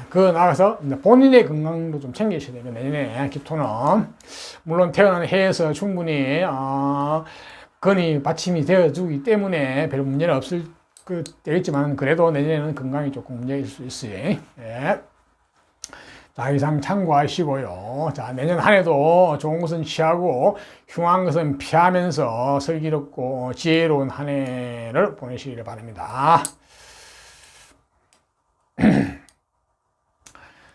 그 나가서 본인의 건강도 좀 챙기셔야 돼요. 내년에 기토는 물론 태어난 해에서 충분히 건이 받침이 되어주기 때문에 별 문제는 없을 되겠지만 그래도 내년에는 건강이 조금 문제일 수 있어요. 예. 자, 이상 참고하시고요. 자, 내년 한 해도 좋은 것은 취하고 흉한 것은 피하면서 슬기롭고 지혜로운 한 해를 보내시길 바랍니다.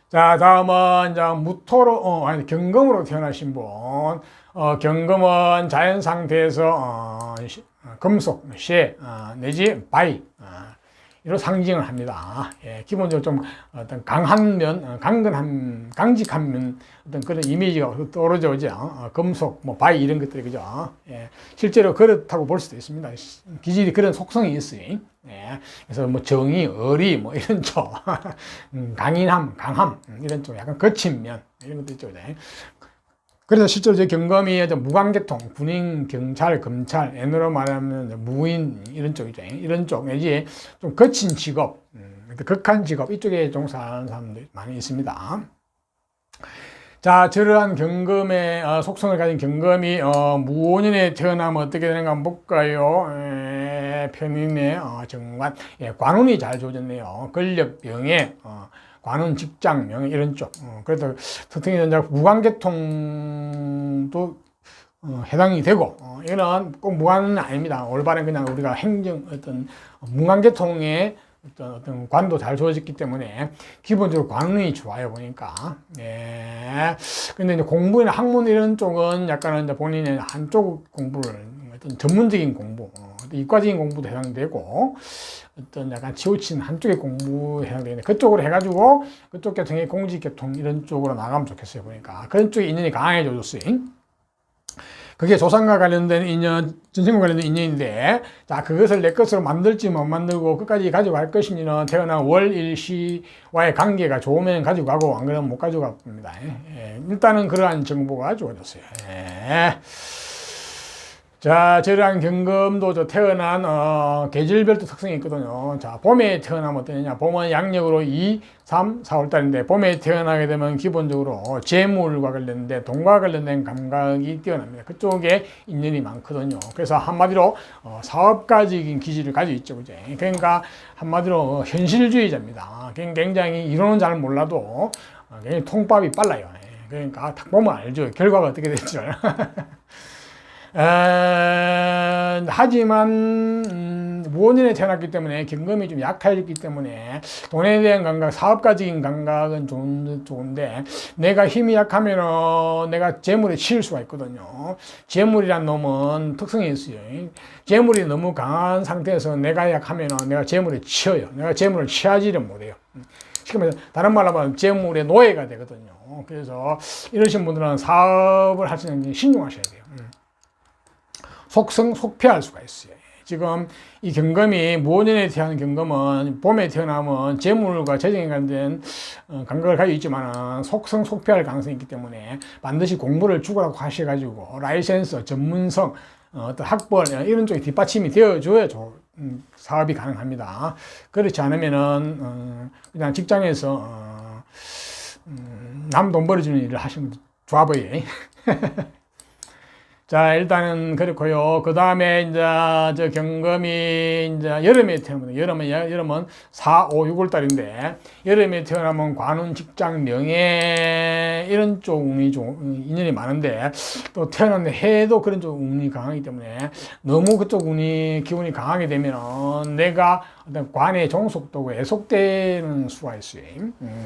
자, 다음은 이제 무토로, 경금으로 태어나신 분. 경금은 자연 상태에서 금속, 쇠, 내지 바위, 이런 상징을 합니다. 예, 기본적으로 좀 어떤 강한 면, 강직한 면, 어떤 그런 이미지가 떠오르죠, 그죠? 금속, 뭐, 바위 이런 것들이, 그죠? 예, 실제로 그렇다고 볼 수도 있습니다. 기질이 그런 속성이 있어요. 예, 그래서 뭐, 정의, 의리, 뭐, 이런 쪽, 강인함, 강함, 이런 쪽, 약간 거친 면, 이런 것도 있죠, 그죠? 그래서 실제로 저 경검이 무관계통, 군인, 경찰, 검찰, N으로 말하면 무인 이런 쪽이죠. 이런 쪽 내지 좀 거친 직업, 극한 직업 이쪽에 종사하는 사람들이 많이 있습니다. 자, 저러한 경금의 속성을 가진 경금이 무오년에 태어나면 어떻게 되는가 한번 볼까요? 편인의 정관, 관운이 잘 주어졌네요. 권력, 명예, 관운, 직장, 명예 이런 쪽. 그래서 특히 이제 무관계통도 해당이 되고, 이거는 꼭 무관은 아닙니다. 올바른 그냥 우리가 행정 어떤 무관계통의 어떤 관도 잘 주어졌기 때문에 기본적으로 관운이 좋아요 보니까. 예. 근데 이제 공부나 학문 이런 쪽은 약간은 이제 본인의 한쪽 공부를 어떤 전문적인 공부, 이과적인 공부도 해당되고, 어떤 약간 치우친 한쪽의 공부 해당되는데 그쪽으로 해가지고 그쪽 계통의 공직계통 이런 쪽으로 나가면 좋겠어요 보니까 그런 쪽에 인연이 강해져줬어요. 그게 조상과 관련된 인연, 전생과 관련된 인연인데, 자, 그것을 내 것으로 만들지 못 만들고 끝까지 가져갈 것인지는 태어난 월일시와의 관계가 좋으면 가지고 가고, 안 그러면 못 가져가 봅니다. 예. 일단은 그러한 정보가 주어졌어요. 예. 자, 저랑 경금도 태어난 계절별도 특성이 있거든요. 자, 봄에 태어나면 어떠냐? 봄은 양력으로 2, 3, 4월 달인데 봄에 태어나게 되면 기본적으로 재물과 관련된 돈과 관련된 감각이 뛰어납니다. 그쪽에 인연이 많거든요. 그래서 한마디로 사업가적인 기질을 가지고 있죠, 그죠? 그러니까 한마디로 현실주의자입니다. 굉장히 이론은 잘 몰라도 굉장히 통밥이 빨라요. 그러니까 딱 보면 알죠. 결과가 어떻게 될지. 하지만 무원년에 태어났기 때문에 경금이 좀 약해졌기 때문에 돈에 대한 감각, 사업가적인 감각은 좋은데 내가 힘이 약하면 내가 재물에 치일 수가 있거든요. 재물이란 놈은 특성이 있어요. 재물이 너무 강한 상태에서 내가 약하면 내가 재물에 치여요. 내가 재물을 취하지를 못해요. 쉽게 말해서 다른 말로 하면 재물의 노예가 되거든요. 그래서 이러신 분들은 사업을 할 수 있는 게 신중하셔야 돼요. 속성, 속피할 수가 있어요. 지금 이 경금이 무오년에 태어난 경금은 봄에 태어나면 재물과 재정에 관련된 감각을 가지고 있지만 속성, 속피할 가능성이 있기 때문에 반드시 공부를 죽으라고 하셔가지고 라이센스, 전문성, 어떤 학벌 이런 쪽에 뒷받침이 되어줘야 사업이 가능합니다. 그렇지 않으면은 그냥 직장에서 남 돈 벌어주는 일을 하시면 좋아 보여요. 자, 일단은 그렇고요. 그 다음에 이제 저 경금이 이제 여름에 태어나면 여름은 4, 5, 6월 달인데 여름에 태어나면 관운, 직장, 명예 이런 쪽 운이 인연이 많은데 또 태어났는데 해도 그런 쪽 운이 강하기 때문에 너무 그쪽 운이 기운이 강하게 되면 내가 어떤 관에 종속되고 애속되는 수가 있어요.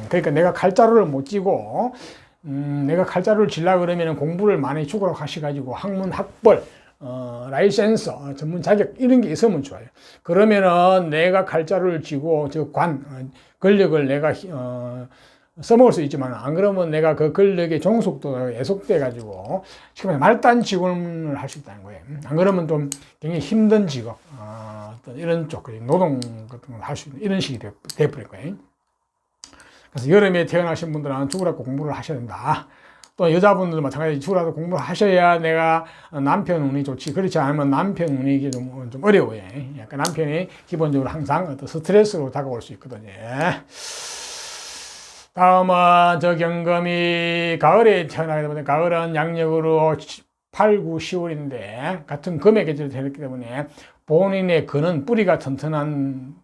그러니까 내가 칼자루를 못 쥐고 내가 칼자루를 쥐려고 그러면 공부를 많이 죽으라고 하셔가지고 학문, 학벌, 라이센스, 전문 자격 이런 게 있으면 좋아요. 그러면은 내가 칼자루를 쥐고 저 권력을 내가 써먹을 수 있지만 안 그러면 내가 그 근력의 종속도가 예속돼 가지고 지금 말단 직원을 할 수 있다는 거예요. 안 그러면 좀 굉장히 힘든 직업, 어떤 이런 쪽 노동 같은 걸 할 수 있는 이런 식이 돼버릴 거예요. 그래서 여름에 태어나신 분들은 죽으라고 공부를 하셔야 된다. 또 여자분들도 마찬가지 죽으라도 공부를 하셔야 내가 남편 운이 좋지. 그렇지 않으면 남편 운이 좀 어려워요. 약간 남편이 기본적으로 항상 어떤 스트레스로 다가올 수 있거든요. 다음은 저 경금이 가을에 태어나게 되면 가을은 양력으로 8, 9, 10월인데 같은 금의 계절이 되었기 때문에 본인의 근은 뿌리가 튼튼한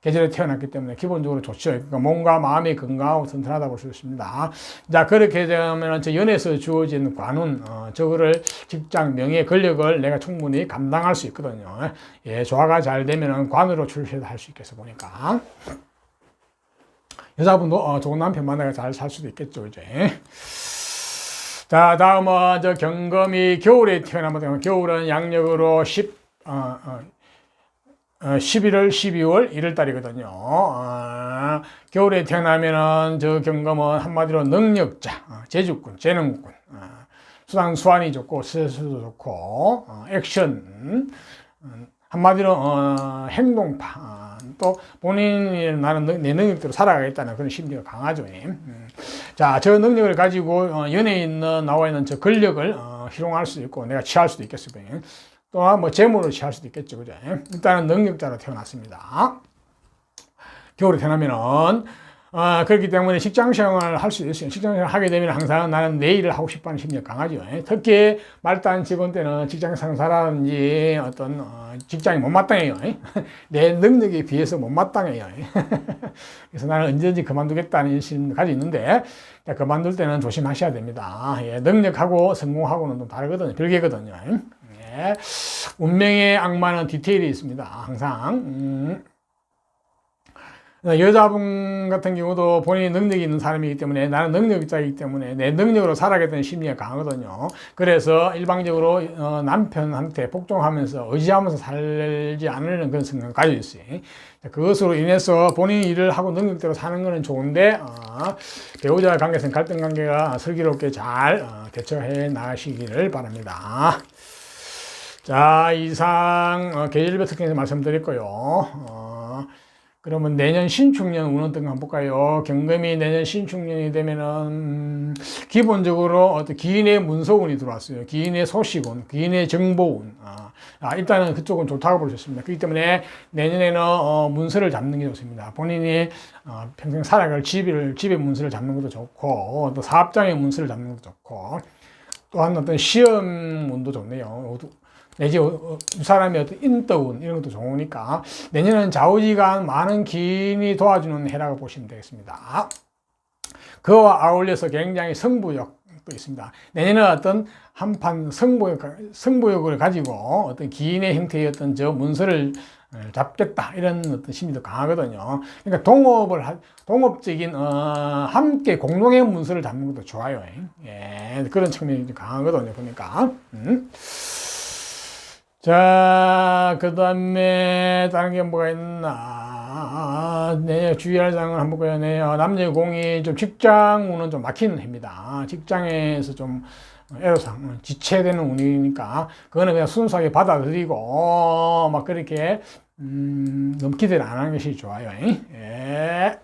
계절에 태어났기 때문에 기본적으로 좋죠. 그러니까 몸과 마음이 건강하고 튼튼하다고 볼 수 있습니다. 자, 그렇게 되면 저 연에서 주어진 관운, 저거를 직장, 명예, 권력을 내가 충분히 감당할 수 있거든요. 예, 조화가 잘 되면 관으로 출세도 할 수 있겠어 보니까. 여자분도 좋은 남편 만나서 잘 살 수도 있겠죠, 이제. 자, 다음은 저 경금이 겨울에 태어나면 겨울은 양력으로 11월, 12월, 1월 달이거든요. 겨울에 태어나면은 저 경금은 한마디로 능력자, 재주꾼, 재능꾼, 수단 수완이 좋고, 스트레스도 좋고, 액션, 한마디로 행동파, 또 본인이 나는 내 능력대로 살아가겠다는 그런 심리가 강하죠. 자, 저 능력을 가지고 연예에 나와 있는 저 권력을 희롱할 수도 있고 내가 취할 수도 있겠어요. 또한 뭐 재물을 취할 수도 있겠죠. 그죠? 일단은 능력자로 태어났습니다. 겨울에 태어나면은 그렇기 때문에 직장생활을 할 수 있어요. 직장생활을 하게 되면 항상 나는 내 일을 하고 싶어하는 심리가 강하죠. 특히 말단 직원 때는 직장 상사라든지 어떤 직장이 못마땅해요. 내 능력에 비해서 못마땅해요. 그래서 나는 언제든지 그만두겠다는 심리를 가지고 있는데 그만둘 때는 조심하셔야 됩니다. 예, 능력하고 성공하고는 좀 다르거든요. 별개거든요. 예, 운명의 악마는 디테일이 있습니다. 항상. 여자분 같은 경우도 본인이 능력이 있는 사람이기 때문에 나는 능력자이기 때문에 내 능력으로 살아가겠다는 심리가 강하거든요. 그래서 일방적으로 남편한테 복종하면서 의지하면서 살지 않으려는 그런 생각을 가지고 있어요. 그것으로 인해서 본인이 일을 하고 능력대로 사는 것은 좋은데 배우자의 관계에서는 갈등 관계가 슬기롭게 잘 대처해 나가시기를 바랍니다. 자, 이상 계절별 특징에서 말씀드렸고요. 그러면 내년 신축년 운은 어떤가 한번 볼까요? 경금이 내년 신축년이 되면은 기본적으로 어떤 기인의 문서운이 들어왔어요. 기인의 소식운, 기인의 정보운. 일단은 그쪽은 좋다고 볼 수 있습니다. 그렇기 때문에 내년에는 문서를 잡는 게 좋습니다. 본인이 평생 살아갈 집의 문서를 잡는 것도 좋고 또 사업장의 문서를 잡는 것도 좋고 또한 어떤 시험 운도 좋네요. 내지 이 사람의 어떤 인덕운 이런 것도 좋으니까 내년은 좌우지간 많은 기인이 도와주는 해라고 보시면 되겠습니다. 그와 아울러서 굉장히 승부욕도 있습니다. 내년은 어떤 한판 승부욕을 가지고 어떤 기인의 형태의 어떤 저 문서를 잡겠다 이런 어떤 심리도 강하거든요. 그러니까 동업적인 함께 공동의 문서를 잡는 것도 좋아요. 예, 그런 측면이 강하거든요. 보니까. 자, 그 다음에 다른 게 뭐가 있나? 네, 주의할 사항을 한번 보여내요. 남녀공이 좀 직장운은 좀 막히는 해입니다. 직장에서 좀 애로사항, 지체되는 운이니까 그거는 그냥 순수하게 받아들이고 막 그렇게 너무 기대를 안 하는 것이 좋아요. 예.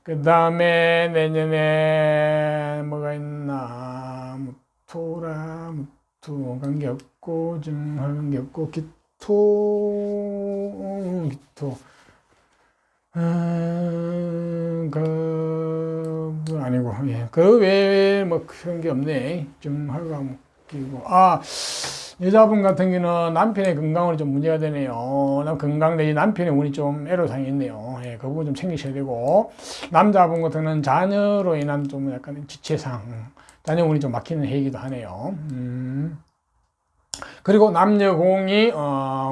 그 다음에 내년에 뭐가 있나? 토라, 관계없고 관계없고 기토 그 아니고 예. 그 외에 뭐 그런 게 없네. 정화가 묶이고 여자분 같은 경우는 남편의 건강운이 좀 문제가 되네요. 건강 내지 남편의 운이 좀 애로사항이 있네요. 예, 그 부분 좀 챙기셔야 되고 남자분 같은 경우는 자녀로 인한 좀 약간 지체상 자녀운이 좀 막히는 해이기도 하네요. 그리고 남녀공이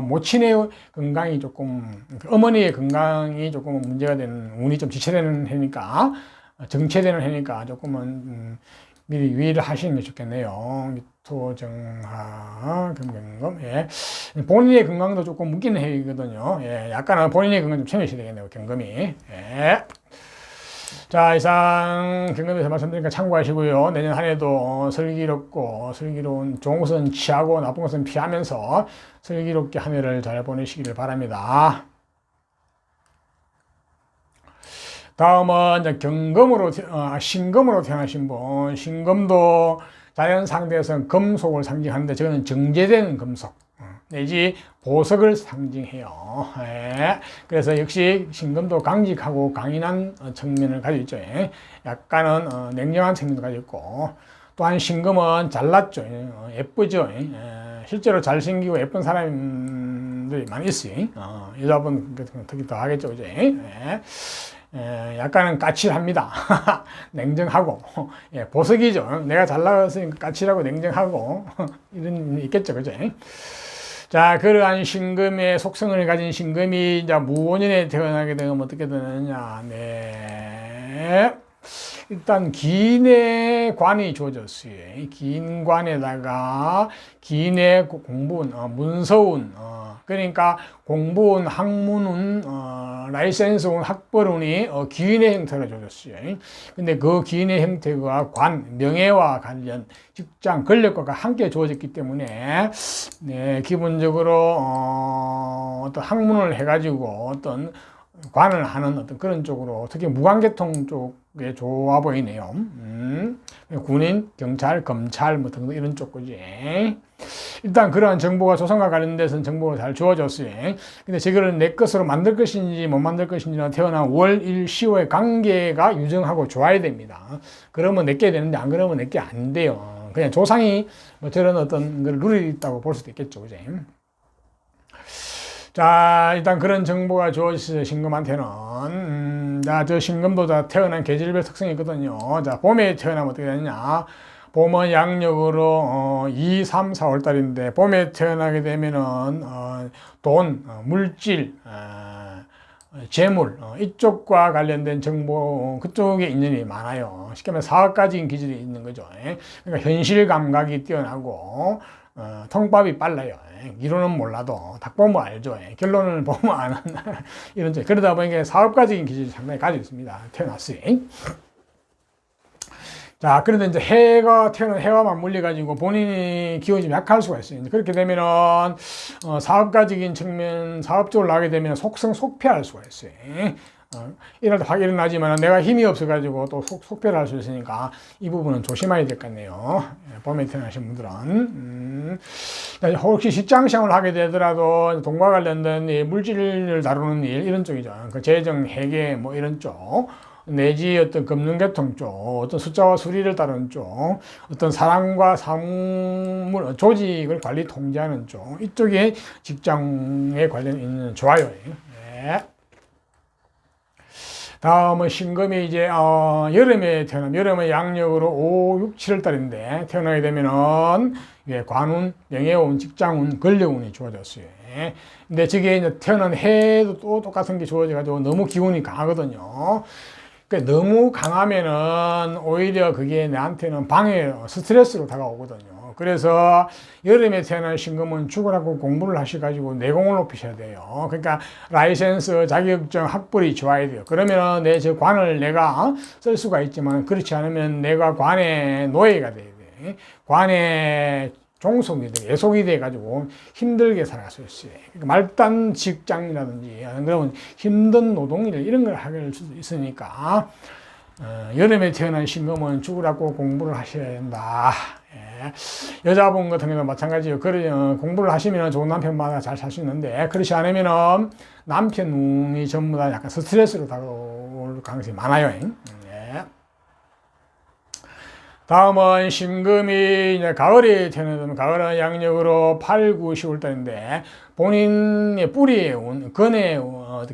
모친의 건강이 조금 어머니의 건강이 조금 문제가 되는 운이 좀 지체되는 해니까 정체되는 해니까 조금은 미리 유의를 하시는 게 좋겠네요. 토정하 금경금 예. 본인의 건강도 조금 묶이는 해이거든요. 예. 약간은 본인의 건강 좀 챙기셔야 되겠네요. 경금이 예. 자, 이상 경험에서 말씀드리니까 참고하시고요. 내년 한 해도 슬기로운 좋은 것은 취하고 나쁜 것은 피하면서 슬기롭게 한 해를 잘 보내시기를 바랍니다. 다음은 이제 신금으로 태어나신 분. 신금도 자연 상대에서는 금속을 상징하는데 저는 정제된 금속 내지 보석을 상징해요. 예. 그래서 역시 신금도 강직하고 강인한 측면을 가지고 있죠. 약간은 냉정한 측면도 가지고 있고, 또한 신금은 잘났죠. 예쁘죠. 실제로 잘생기고 예쁜 사람들이 많이 있어요. 여자분 특히 더 하겠죠. 그죠? 약간은 까칠합니다. 냉정하고, 보석이죠. 내가 잘 나갔으니까 까칠하고 냉정하고, 이런 있겠죠. 그죠? 자, 그러한 신금의 속성을 가진 신금이 이제 무원년에 태어나게 되면 어떻게 되느냐. 네. 일단 기인의 관이 주어졌어요. 기인 관에다가 기인의 공부운, 문서운, 그러니까 공부운, 학문운, 라이센스운, 학벌운이 기인의 형태로 주어졌어요. 근데 그 기인의 형태가 관, 명예와 관련, 직장, 권력과 함께 주어졌기 때문에 네, 기본적으로 어떤 학문을 해가지고 어떤 관을 하는 어떤 그런 쪽으로 특히 무관계통 쪽에 좋아 보이네요. 군인, 경찰, 검찰 뭐 등등 이런 쪽 거지. 일단 그러한 정보가 조선과 관련돼서는 정보가 잘 주어졌어요. 근데 저거를 내 것으로 만들 것인지 못 만들 것인지는 태어난 월, 일, 시호의 관계가 유정하고 좋아야 됩니다. 그러면 내게 되는데 안 그러면 내게 안 돼요. 그냥 조상이 뭐 저런 어떤 걸 누리고 볼 수도 있겠죠. 그죠? 자, 일단 그런 정보가 주어진 신금한테는, 자, 저 신금도 다 태어난 계절별 특성이 있거든요. 자, 봄에 태어나면 어떻게 되느냐. 봄은 양력으로 2, 3, 4월 달인데, 봄에 태어나게 되면은, 돈, 물질, 재물, 이쪽과 관련된 정보, 그쪽에 인연이 많아요. 쉽게 말해 사업가적인 기질이 있는 거죠. 그러니까 현실 감각이 뛰어나고, 통밥이 빨라요. 이론은 몰라도 딱 보면 알죠. 결론을 보면 아는 이런 점. 그러다 보니까 사업가적인 기질이 상당히 가지고 있습니다. 태어났어요. 자, 그런데 이제 태어난 해와 맞물려 가지고 본인이 기운이 좀 약할 수가 있어요. 그렇게 되면은 사업가적인 측면, 사업적으로 나게 되면 속패할 수가 있어요. 이럴 때 확 일어나지만 내가 힘이 없어가지고 또 속패를 할 수 있으니까 이 부분은 조심해야 될 것 같네요. 봄에 태어나신 분들은. 혹시 직장 생활을 하게 되더라도 돈과 관련된 일, 물질을 다루는 일, 이런 쪽이죠. 그 재정, 회계, 뭐 이런 쪽. 내지 어떤 금융계통 쪽, 어떤 숫자와 수리를 다루는 쪽, 어떤 사람과 사물, 조직을 관리 통제하는 쪽, 이쪽에 직장에 관련 있는 좋아요. 네. 다음은 신금이 이제 여름에 여름은 양력으로 5, 6, 7월 달인데 태어나게 되면은 관운, 명예운, 직장운, 권력운이 주어졌어요. 근데 저게 이제 태어난 해도 또 똑같은 게 주어져가지고 너무 기운이 강하거든요. 그러니까 너무 강하면은 오히려 그게 나한테는 방해, 스트레스로 다가오거든요. 그래서 여름에 태어난 신금은 죽으라고 공부를 하셔가지고 내공을 높이셔야 돼요. 그러니까 라이센스, 자격증, 학벌이 좋아야 돼요. 그러면은 내 저 관을 내가 쓸 수가 있지만 그렇지 않으면 내가 관의 노예가 돼야 돼. 관의 종속이 돼, 예속이 돼가지고 힘들게 살아갈 수 있어요. 그러니까 말단 직장이라든지 그러면 힘든 노동일 이런 걸 하게 될 수도 있으니까 여름에 태어난 신금은 죽으라고 공부를 하셔야 된다. 여자분 같은 경우는 마찬가지예요. 공부를 하시면 좋은 남편마다 잘 살 수 있는데 그렇지 않으면 남편 운이 전부 다 약간 스트레스로 다가올 가능성이 많아요. 다음은 신금이 이제 가을에 태어나면 가을은 양력으로 8, 9, 10월 달인데 본인의 뿌리의 운, 근의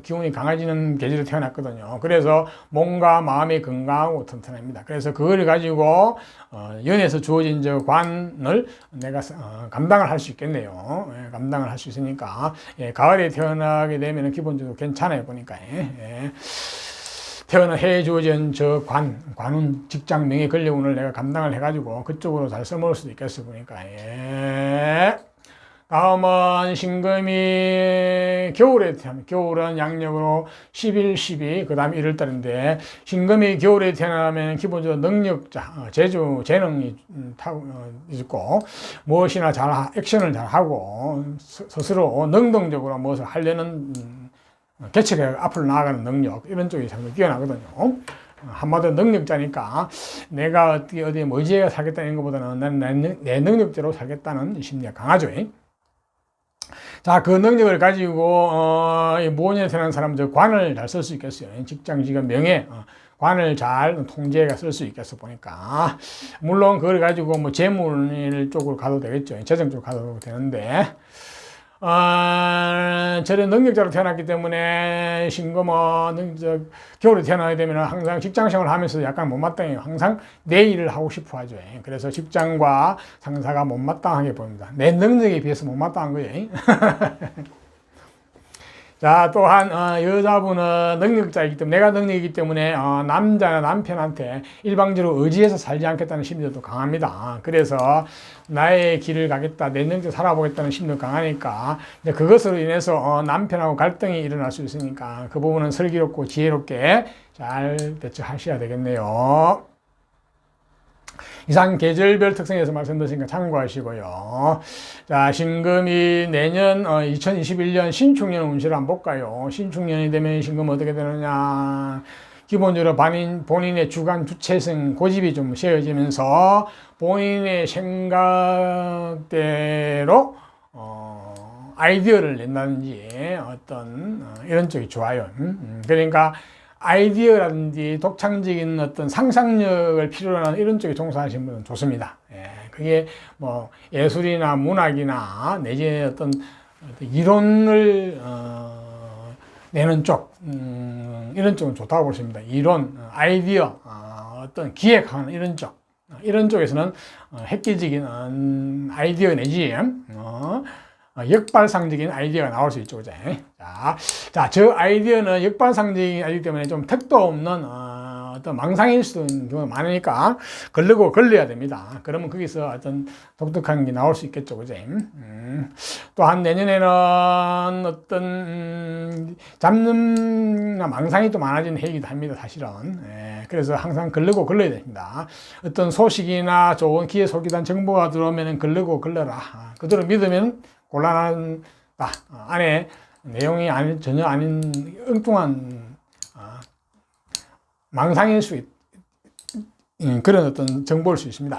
기운이 강해지는 계절에 태어났거든요. 그래서 몸과 마음이 건강하고 튼튼합니다. 그래서 그걸 가지고 연에서 주어진 저 관을 내가 감당을 할 수 있겠네요. 감당을 할 수 있으니까 가을에 태어나게 되면 기본적으로 괜찮아요. 보니까. 태어난 해에 주어진 저 관운, 직장, 명예, 권력운을 내가 감당을 해가지고 그쪽으로 잘 써먹을 수도 있겠어 보니까. 다음은 신금이 겨울에 태어나면, 겨울은 양력으로 11, 12, 그 다음에 1월 달인데, 신금이 겨울에 태어나면 기본적으로 능력자, 재능이 있고, 무엇이나 액션을 잘 하고, 스스로 능동적으로 무엇을 하려는, 개척해 앞으로 나아가는 능력, 이런 쪽이 상당히 뛰어나거든요. 한마디로 능력자니까 내가 어디 뭐지에 살겠다는 것보다는 나는 내 능력대로 살겠다는 심리가 강하죠. 자, 그 능력을 가지고 모년에 태어난 사람들 관을 잘 쓸 수 있겠어요. 직장, 직업, 명예, 관을 잘 통제가 쓸 수 있겠어 보니까. 물론 그걸 가지고 뭐 재물 쪽으로 가도 되겠죠. 재정 쪽으로 가도 되는데, 저런 능력자로 태어났기 때문에 신금은 겨울에 태어나게 되면 항상 직장 생활을 하면서 약간 못마땅해요. 항상 내 일을 하고 싶어 하죠. 그래서 직장과 상사가 못마땅하게 보입니다. 내 능력에 비해서 못마땅한 거예요. 자, 또한 여자분은 능력자이기 때문에, 내가 능력이기 때문에 남자나 남편한테 일방적으로 의지해서 살지 않겠다는 심리도 강합니다. 그래서 나의 길을 가겠다, 내 능력을 살아보겠다는 심리도 강하니까 그것으로 인해서 남편하고 갈등이 일어날 수 있으니까 그 부분은 슬기롭고 지혜롭게 잘 대처하셔야 되겠네요. 이상 계절별 특성에서 말씀드리니까 참고하시고요. 자, 신금이 내년 2021년 신축년 운세를 한번 볼까요? 신축년이 되면 신금은 어떻게 되느냐? 기본적으로 본인의 주관, 주체성, 고집이 좀 세워지면서 본인의 생각대로 아이디어를 낸다든지 어떤 이런 쪽이 좋아요. 그러니까 아이디어라든지 독창적인 어떤 상상력을 필요로 하는 이런 쪽에 종사하시는 분은 좋습니다. 그게 뭐 예술이나 문학이나 내지는 어떤 이론을 내는 쪽, 이런 쪽은 좋다고 볼 수 있습니다. 이론, 아이디어, 어떤 기획하는 이런 쪽에서는 획기적인 아이디어 내지 역발상적인 아이디어가 나올 수 있죠. 그죠? 자, 저 아이디어는 역발상적인 아이디어 때문에 좀 택도 없는 어떤 망상일 수도 있는 경우가 많으니까 걸러야 됩니다. 그러면 거기서 어떤 독특한 게 나올 수 있겠죠. 그죠? 또한 내년에는 어떤 잡념이나 망상이 또 많아지는 해이기도 합니다. 사실은. 그래서 항상 걸러야 됩니다. 어떤 소식이나 좋은 기회 소기단 정보가 들어오면 걸러라. 그대로 믿으면 곤란한 안에 내용이 전혀 아닌 엉뚱한 망상일 수 그런 어떤 정보일 수 있습니다.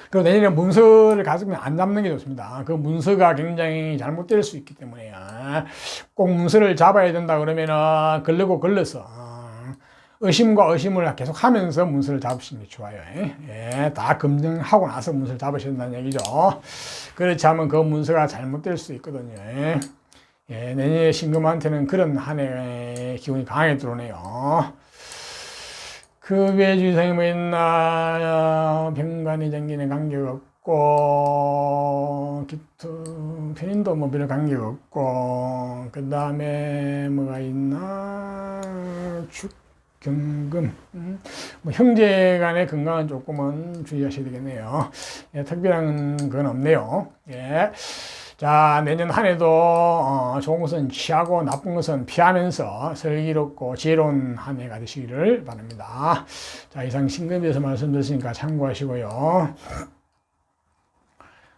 그리고 내년에 문서를 가지면 안 잡는 게 좋습니다. 그 문서가 굉장히 잘못될 수 있기 때문에 꼭 문서를 잡아야 된다 그러면은 걸러서 의심과 의심을 계속 하면서 문서를 잡으시는 게 좋아요. 다 검증하고 나서 문서를 잡으셔야 된다는 얘기죠. 그렇지 않으면 그 문서가 잘못될 수 있거든요. 내년에 신금한테는 그런 한 해의 기운이 강하게 들어오네요. 그 외에 주의사항이 뭐 있나, 병간이 정기는 관계없고, 편인도 뭐 별 관계없고, 그 다음에 뭐가 있나, 경금, 뭐 형제 간의 건강은 조금은 주의하셔야 되겠네요. 특별한 건 없네요. 자, 내년 한 해도 좋은 것은 취하고 나쁜 것은 피하면서 슬기롭고 지혜로운 한 해가 되시기를 바랍니다. 자, 이상 신금에 대해서 말씀드렸으니까 참고하시고요.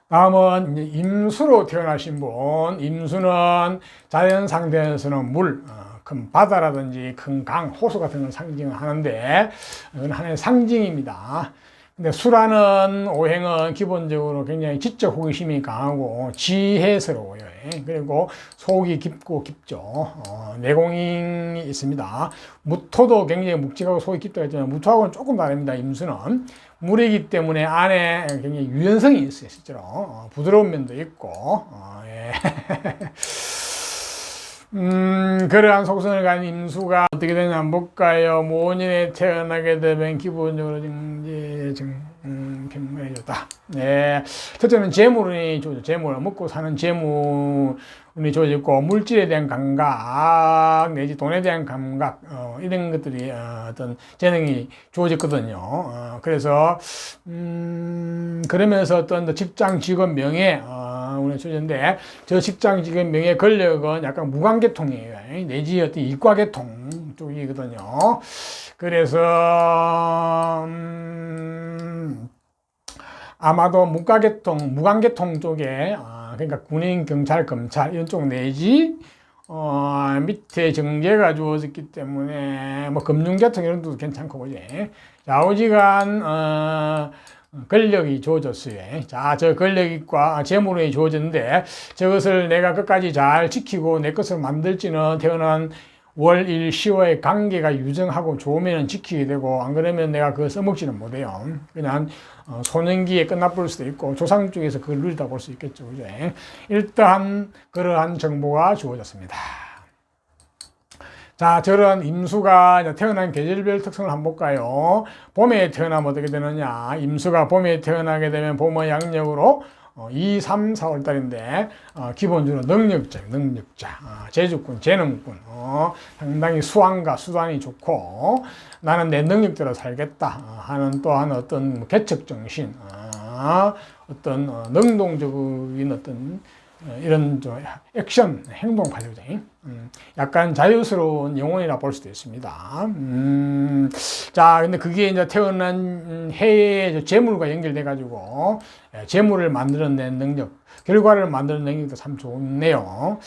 다음은 이제 임수로 태어나신 분, 임수는 자연 상태에서는 물, 큰 바다라든지 큰 강, 호수 같은 걸 상징하는데 이건 하나의 상징입니다. 근데 수라는 오행은 기본적으로 굉장히 지적 호기심이 강하고 지혜스러워요. 그리고 속이 깊죠. 내공이 있습니다. 무토도 굉장히 묵직하고 속이 깊다고 했지만 무토하고는 조금 다릅니다. 임수는 물이기 때문에 안에 굉장히 유연성이 있어요. 실제로 부드러운 면도 있고 그러한 속성을 가진 임수가 어떻게 되냐 볼까요? 모년에 태어나게 되면 기본적으로 이제 편리해졌다. 네. 첫째는 재물운이 좋아져. 재물, 먹고 사는 재물운이 좋아졌고, 물질에 대한 감각, 내지 돈에 대한 감각, 이런 것들이, 어떤 재능이 좋아졌거든요. 그래서, 그러면서 어떤 직장, 직업, 명예, 운이 좋아졌는데, 저 직장, 직업, 명예, 권력은 약간 무관계통이에요. 내지 어떤 이과계통 쪽이거든요. 그래서, 아마도 무관계통 쪽에, 그러니까 군인, 경찰, 검찰, 이런 쪽 내지, 밑에 정제가 주어졌기 때문에, 뭐, 금융계통 이런 것도 괜찮고, 그지? 좌우지간, 권력이 주어졌어요. 자, 저 권력과 재물이 주어졌는데, 저것을 내가 끝까지 잘 지키고 내 것을 만들지는 태어난 월, 일, 시와의 관계가 유정하고 좋으면 지키게 되고, 안 그러면 내가 그거 써먹지는 못해요. 그냥 소년기에 끝나볼 수도 있고, 조상 쪽에서 그걸 누리다 볼 수 있겠죠. 그죠? 일단, 그러한 정보가 주어졌습니다. 자, 저런 임수가 태어난 계절별 특성을 한번 볼까요? 봄에 태어나면 어떻게 되느냐? 임수가 봄에 태어나게 되면 봄의 양력으로 2, 3, 4월 달인데, 기본적으로 능력자, 재주꾼, 재능꾼, 상당히 수완과 수단이 좋고, 나는 내 능력대로 살겠다 하는 또한 어떤 개척정신, 어떤 능동적인 어떤 이런 액션, 행동 발휘자, 약간 자유스러운 영혼이라 볼 수도 있습니다. 자, 근데 그게 이제 태어난 해의 재물과 연결돼가지고 재물을 만들어낸 능력, 결과를 만드는 능력도 참 좋네요.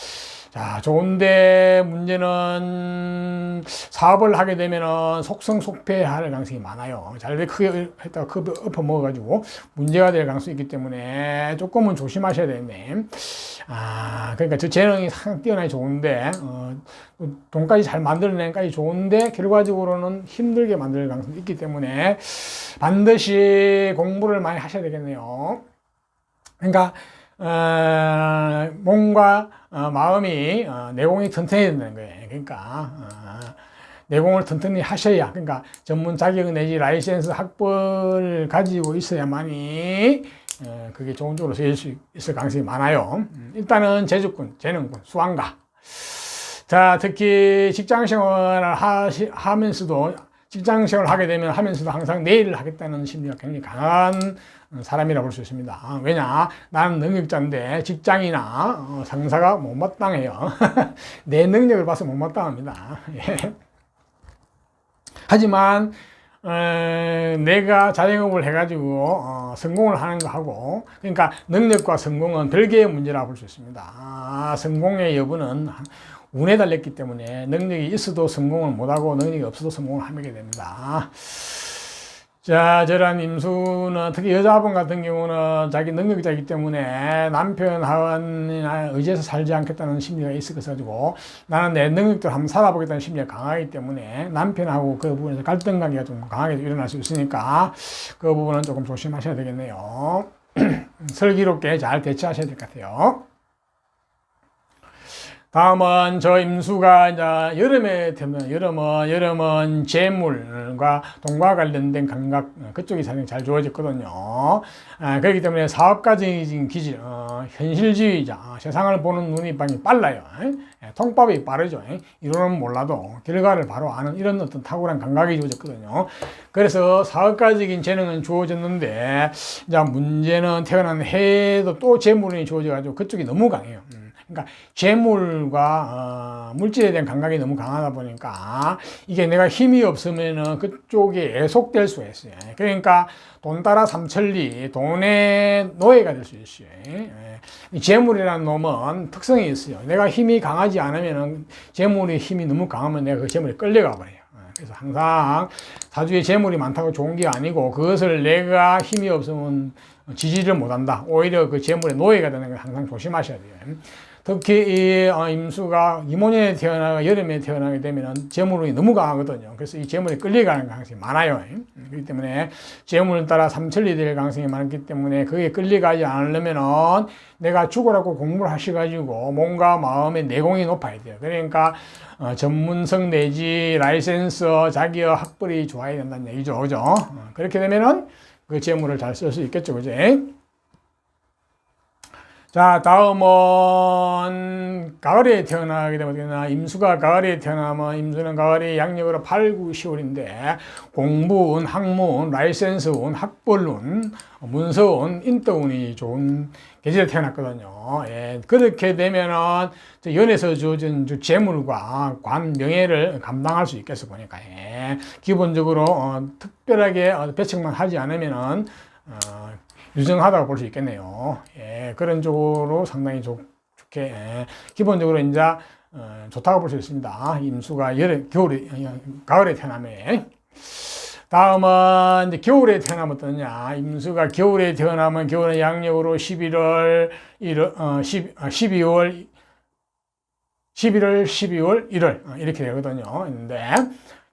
자, 좋은데 문제는 사업을 하게 되면은 속성속패할 가능성이 많아요. 잘돼 크게 했다가 크게 엎어 먹어가지고 문제가 될 가능성이 있기 때문에 조금은 조심하셔야 되겠네. 그러니까 저 재능이 상당히 뛰어나게 좋은데, 돈까지 잘 만들어낸까지 좋은데, 결과적으로는 힘들게 만들 가능성이 있기 때문에 반드시 공부를 많이 하셔야 되겠네요. 그러니까, 몸과 마음이 내공이 튼튼해야 된다는 거예요. 그러니까 내공을 튼튼히 하셔야, 그러니까 전문 자격 내지 라이센스 학벌을 가지고 있어야만이 그게 좋은 쪽으로 쓰일 수 있을 가능성이 많아요. 일단은 재주꾼, 재능꾼, 수완가. 자, 특히 직장 생활을 하면서도, 직장 생활을 하게 되면 하면서도 항상 내 일을 하겠다는 심리가 굉장히 강한 사람이라 볼 수 있습니다. 왜냐? 나는 능력자인데 직장이나 상사가 못마땅해요. 내 능력을 봐서 못마땅합니다. 하지만 내가 자영업을 해가지고 성공을 하는 거하고, 그러니까 능력과 성공은 별개의 문제라 볼 수 있습니다. 성공의 여부는 운에 달렸기 때문에 능력이 있어도 성공을 못하고 능력이 없어도 성공을 하게 됩니다. 자, 저런 임수는 특히 여자분 같은 경우는 자기 능력자이기 때문에 남편하고나 의지해서 살지 않겠다는 심리가 있어가지고, 나는 내 능력대로 한번 살아보겠다는 심리가 강하기 때문에 남편하고 그 부분에서 갈등 관계가 좀 강하게 일어날 수 있으니까 그 부분은 조금 조심하셔야 되겠네요. 슬기롭게 잘 대처하셔야 될 것 같아요. 다음은 저 임수가 이제 여름에 되면, 여름은 재물과 돈과 관련된 감각, 그쪽이 상당히 잘 주어졌거든요. 그렇기 때문에 사업가적인 기질, 현실주의자, 세상을 보는 눈이 빨라요. 통밥이 빠르죠. 이론은 몰라도 결과를 바로 아는 이런 어떤 탁월한 감각이 주어졌거든요. 그래서 사업가적인 재능은 주어졌는데, 이제 문제는 태어난 해에도 또 재물이 주어져가지고 그쪽이 너무 강해요. 그러니까 재물과 물질에 대한 감각이 너무 강하다 보니까 이게 내가 힘이 없으면은 그쪽에 애속될 수가 있어요. 그러니까 돈 따라 삼천리, 돈의 노예가 될 수 있어요. 재물이라는 놈은 특성이 있어요. 내가 힘이 강하지 않으면은, 재물의 힘이 너무 강하면 내가 그 재물에 끌려가 버려요. 그래서 항상 사주에 재물이 많다고 좋은 게 아니고, 그것을 내가 힘이 없으면 지지를 못한다. 오히려 그 재물의 노예가 되는 걸 항상 조심하셔야 돼요. 특히 이 임수가 이모년에 태어나고 여름에 태어나게 되면 재물운이 너무 강하거든요. 그래서 이 재물에 끌려가는 가능성이 많아요. 그렇기 때문에 재물을 따라 삼천리 될 가능성이 많기 때문에 그게 끌려가지 않으려면은 내가 죽으라고 공부를 하셔가지고 몸과 마음의 내공이 높아야 돼요. 그러니까 전문성 내지 라이센스, 자기의 학벌이 좋아야 된다는 얘기죠. 그죠? 그렇게 되면은 그 재물을 잘 쓸 수 있겠죠, 그지? 자, 다음은 가을에 태어나게 되면 임수가 가을에 태어나면 임수는 가을이 양력으로 8, 9, 10월인데 공부운, 학문, 라이센스운, 학벌운, 문서운, 인덕운이 좋은 계절에 태어났거든요. 예, 그렇게 되면은 연에서 주어진 재물과 관, 명예를 감당할 수 있겠어 보니까 예, 기본적으로 특별하게 배척만 하지 않으면은 유정하다고 볼 수 있겠네요. 예, 그런 쪽으로 상당히 좋게 예, 기본적으로 이제 좋다고 볼 수 있습니다. 임수가 가을에 태어나면. 다음은 이제 겨울에 태어나면 어떠냐? 임수가 겨울에 태어나면 겨울은 양력으로 11월 12월 1월 이렇게 되거든요. 근데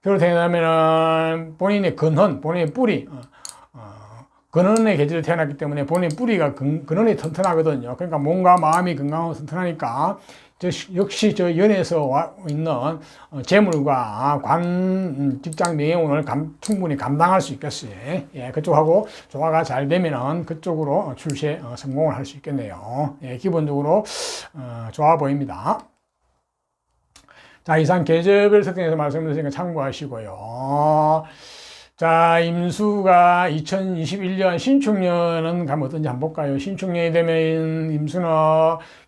겨울에 태어나면은 본인의 근헌, 본인의 뿌리 근원의 계절에 태어났기 때문에 본인 뿌리가 근원이 튼튼하거든요. 그러니까 몸과 마음이 건강하고 튼튼하니까 역시 연에서 있는 재물과 관, 직장 명예운을 충분히 감당할 수 있겠어요. 예, 그쪽하고 조화가 잘 되면은 그쪽으로 출세에 성공을 할 수 있겠네요. 예, 기본적으로 좋아 보입니다. 자, 이상 계절별 특징에서 말씀드렸으니까 참고하시고요. 자, 임수가 2021년 신축년은 가면 어떤지 한번 볼까요? 신축년이 되면 임수는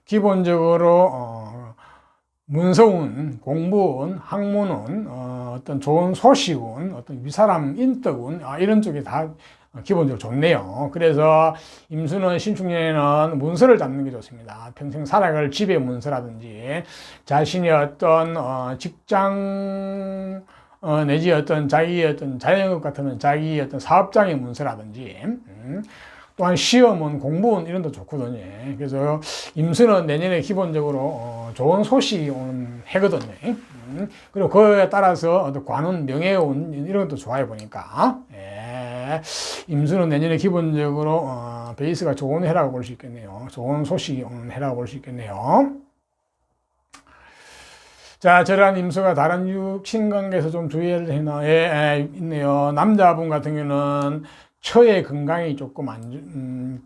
기본적으로 문서운, 공부운, 학문운, 어떤 좋은 소식운, 어떤 위사람, 인덕운 이런 쪽이 다 기본적으로 좋네요. 그래서 임수는 신축년에는 문서를 잡는 게 좋습니다. 평생 살아갈 집의 문서라든지 자신의 어떤 직장 내지 어떤 자기의 어떤 자영업 같은 자기의 어떤 사업장의 문서라든지 또한 시험은 공부는 이런 데 좋거든요. 그래서 임수는 내년에 기본적으로 좋은 소식이 오는 해거든요. 그리고 그에 따라서 어떤 관운, 명예운 이런 것도 좋아요 보니까 예. 임수는 내년에 기본적으로 베이스가 좋은 해라고 볼 수 있겠네요. 좋은 소식이 오는 해라고 볼 수 있겠네요. 자, 저런 임수가 다른 육신관계에서 좀 주의를 해놔 있네요. 남자분 같은 경우는 처의 건강이 조금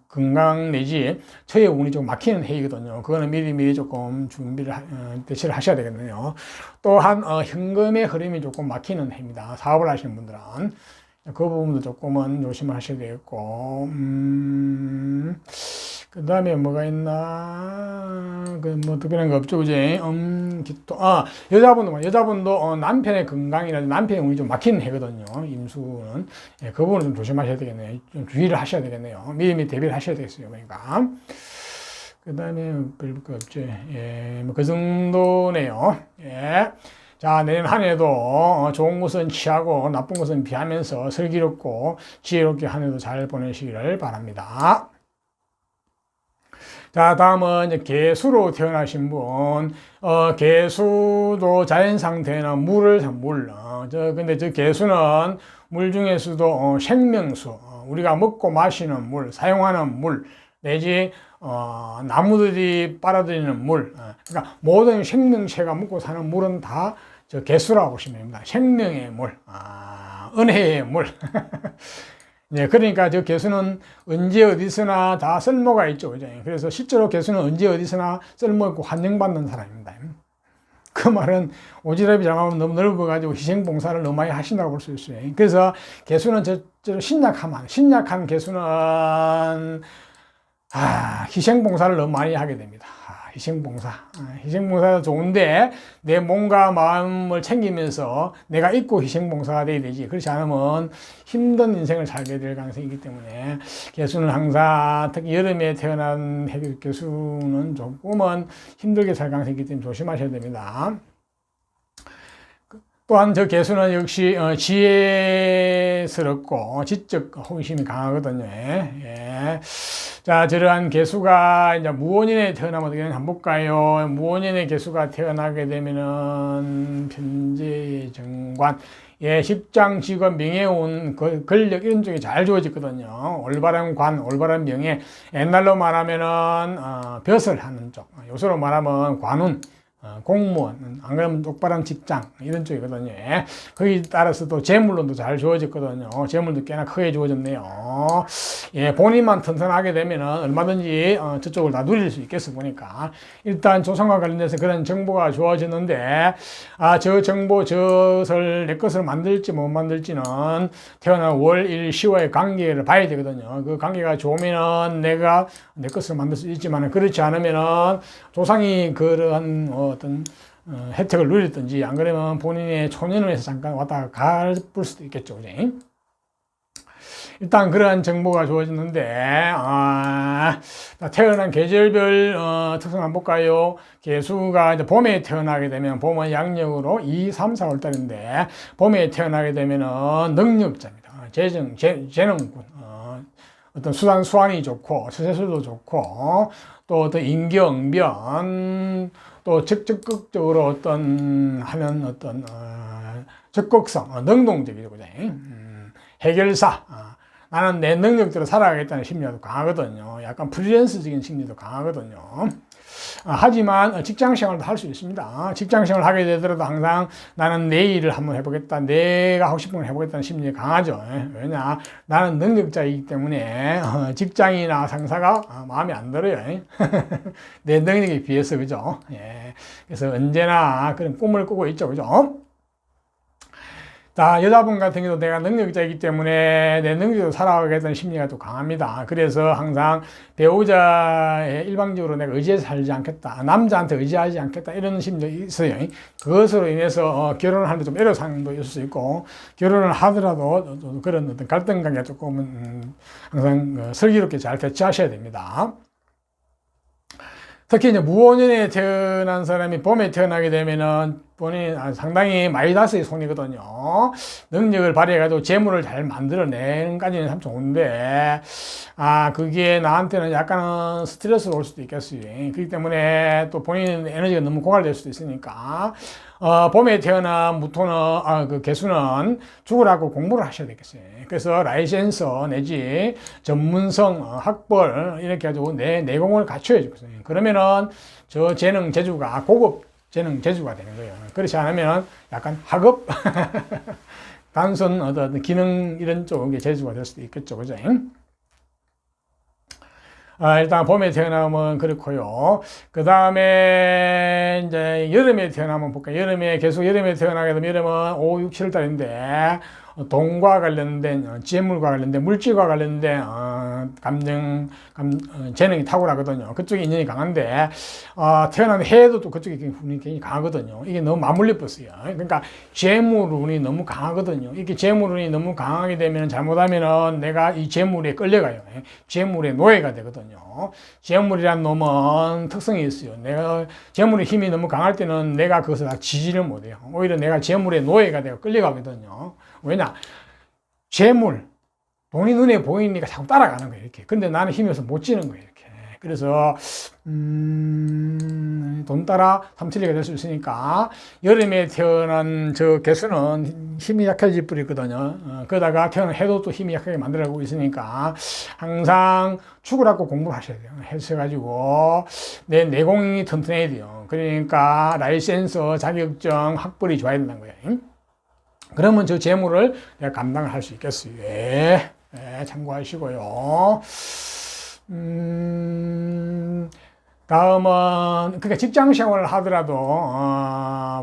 건강 내지 처의 운이 좀 막히는 해이거든요. 그거는 미리미리 조금 준비를 대처를 하셔야 되겠네요. 또한 현금의 흐름이 조금 막히는 해입니다. 사업을 하시는 분들은 그 부분도 조금은 조심을 하셔야 되겠고 그 다음에 뭐가 있나 뭐 특별한 거 없죠, 그지? 여자분도 남편의 건강이나 남편의 운이 좀 막히는 해거든요. 임수는 예, 그 부분은 좀 조심하셔야 되겠네요. 좀 주의를 하셔야 되겠네요. 미리미리 대비를 하셔야 되겠어요. 그러니까 그 다음에 별 거 없죠. 예, 뭐 그 정도네요. 예. 자, 내년 한 해도 좋은 것은 취하고 나쁜 것은 피하면서 슬기롭고 지혜롭게 한 해도 잘 보내시기를 바랍니다. 자, 다음은 이제 개수로 태어나신 분, 개수도 자연 상태는 근데 저 개수는 물 중에서도 생명수, 우리가 먹고 마시는 물, 사용하는 물, 내지 나무들이 빨아들이는 물, 그러니까 모든 생명체가 먹고 사는 물은 다 저 개수라고 보시면 됩니다. 생명의 물, 은혜의 물. 네, 그러니까 저 개수는 언제 어디서나 다 쓸모가 있죠. 그죠? 그래서 실제로 개수는 언제 어디서나 쓸모있고 환영받는 사람입니다. 그 말은 오지랖이 잘하면 너무 넓어가지고 희생봉사를 너무 많이 하신다고 볼 수 있어요. 그래서 개수는 신약한 개수는 희생봉사를 너무 많이 하게 됩니다. 희생봉사도 좋은데 내 몸과 마음을 챙기면서 내가 잊고 희생봉사가 돼야 되지. 그렇지 않으면 힘든 인생을 살게 될 가능성이 있기 때문에 개수는 항상 특히 여름에 태어난 개수는 조금은 힘들게 살 가능성이 있기 때문에 조심하셔야 됩니다. 또한 저 개수는 역시 지혜스럽고 지적 호기심이 강하거든요. 예. 자, 저러한 개수가 이제 무원인에 태어나면 어떻게 되는지 한번 볼까요? 무원인의 개수가 태어나게 되면은 편재 정관, 예, 십장, 직업, 명예운, 권력 이런 쪽이 잘 주어지거든요. 올바른 관, 올바른 명예. 옛날로 말하면은 벼슬 하는 쪽, 요새로 말하면 관운. 공무원, 안 그러면 똑바른 직장, 이런 쪽이거든요. 거기에 따라서 또 재물론도 잘 주어졌거든요. 재물도 꽤나 크게 주어졌네요. 예, 본인만 튼튼하게 되면은 얼마든지 저쪽을 다 누릴 수 있겠어 보니까. 일단 조상과 관련돼서 그런 정보가 주어졌는데, 저 정보, 저것을 내 것을 만들지 못 만들지는 태어난 월, 일, 시와의 관계를 봐야 되거든요. 그 관계가 좋으면은 내가 내 것을 만들 수 있지만, 그렇지 않으면은 조상이 그러한 어떤 혜택을 누렸든지, 안 그러면 본인의 초년원에서 잠깐 왔다 갈 수도 있겠죠. 그지? 일단 그러한 정보가 주어졌는데, 태어난 계절별 특성 한번 볼까요? 개수가 이제 봄에 태어나게 되면, 봄은 양력으로 2, 3, 4월 달인데, 봄에 태어나게 되면은 능력자입니다. 재능군. 어떤 수완이 좋고, 처세술도 좋고, 또 어떤 인경변, 또 적극적으로 하는 적극성, 능동적이죠. 그죠? 해결사. 나는 내 능력대로 살아가겠다는 심리도 강하거든요. 약간 프리랜서적인 심리도 강하거든요. 하지만 직장 생활도 할 수 있습니다. 직장 생활을 하게 되더라도 항상 나는 내 일을 한번 해보겠다. 내가 하고 싶은 걸 해보겠다는 심리가 강하죠. 왜냐? 나는 능력자이기 때문에 직장이나 상사가 마음에 안 들어요. 내 능력에 비해서, 그죠? 예. 그래서 언제나 그런 꿈을 꾸고 있죠. 그죠? 자, 여자분 같은 경우도 내가 능력자이기 때문에 내 능력으로 살아가겠다는 심리가 또 강합니다. 그래서 항상 배우자에 일방적으로 내가 의지해서 살지 않겠다. 남자한테 의지하지 않겠다. 이런 심리도 있어요. 그것으로 인해서 결혼을 하는데 좀 애로사항도 있을 수 있고, 결혼을 하더라도 그런 어떤 갈등 관계가 조금은 항상 슬기롭게 잘 대처하셔야 됩니다. 특히 이제 무오년에 태어난 사람이 봄에 태어나게 되면은 본인이 상당히 마이다스의 손이거든요. 능력을 발휘해가지고 재물을 잘 만들어내는 까지는 참 좋은데, 그게 나한테는 약간은 스트레스로 올 수도 있겠어요. 그렇기 때문에 또 본인 에너지가 너무 고갈될 수도 있으니까, 봄에 태어난 무토는, 그 개수는 죽으라고 공부를 하셔야 되겠어요. 그래서 라이센서 내지 전문성, 학벌, 이렇게 해가지고 내공을 갖춰야죠. 그러면은 저 재능, 재주가 고급 재능, 재주가 되는 거예요. 그렇지 않으면 약간 학업, 단순 어떤 기능 이런 쪽의 재주가 될 수도 있겠죠. 그죠? 일단 봄에 태어나면 그렇고요. 그 다음에 이제 여름에 태어나면 볼까요? 계속 여름에 태어나게 되면 여름은 5, 6, 7월 달인데, 돈과 관련된, 재물과 관련된, 물질과 관련된, 재능이 탁월하거든요. 그쪽에 인연이 강한데, 태어난 해도 또 그쪽에 굉장히 강하거든요. 이게 너무 맞물려 버렸어요. 그러니까 재물운이 너무 강하거든요. 이렇게 재물운이 너무 강하게 되면 잘못하면은 내가 이 재물에 끌려가요. 재물의 노예가 되거든요. 재물이란 놈은 특성이 있어요. 내가 재물의 힘이 너무 강할 때는 내가 그것을 다 지지를 못해요. 오히려 내가 재물의 노예가 되고 끌려가거든요. 왜냐? 재물, 돈이 눈에 보이니까 자꾸 따라가는 거예요, 이렇게. 근데 나는 힘이 없어서 못 지는 거예요, 이렇게. 그래서, 돈 따라 삼천리가 될 수 있으니까, 여름에 태어난 저 개수는 힘이 약해질 뿐이거든요. 그러다가 태어난 해도 또 힘이 약하게 만들어가고 있으니까, 항상 죽으라고 공부를 하셔야 돼요. 해가지고, 내 내공이 튼튼해야 돼요. 그러니까, 라이센서, 자격증, 학벌이 좋아야 된다는 거예요. 그러면 저 재물을 내가 감당을 할 수 있겠어요. 예, 참고하시고요. 다음은, 그러니까 직장 생활을 하더라도,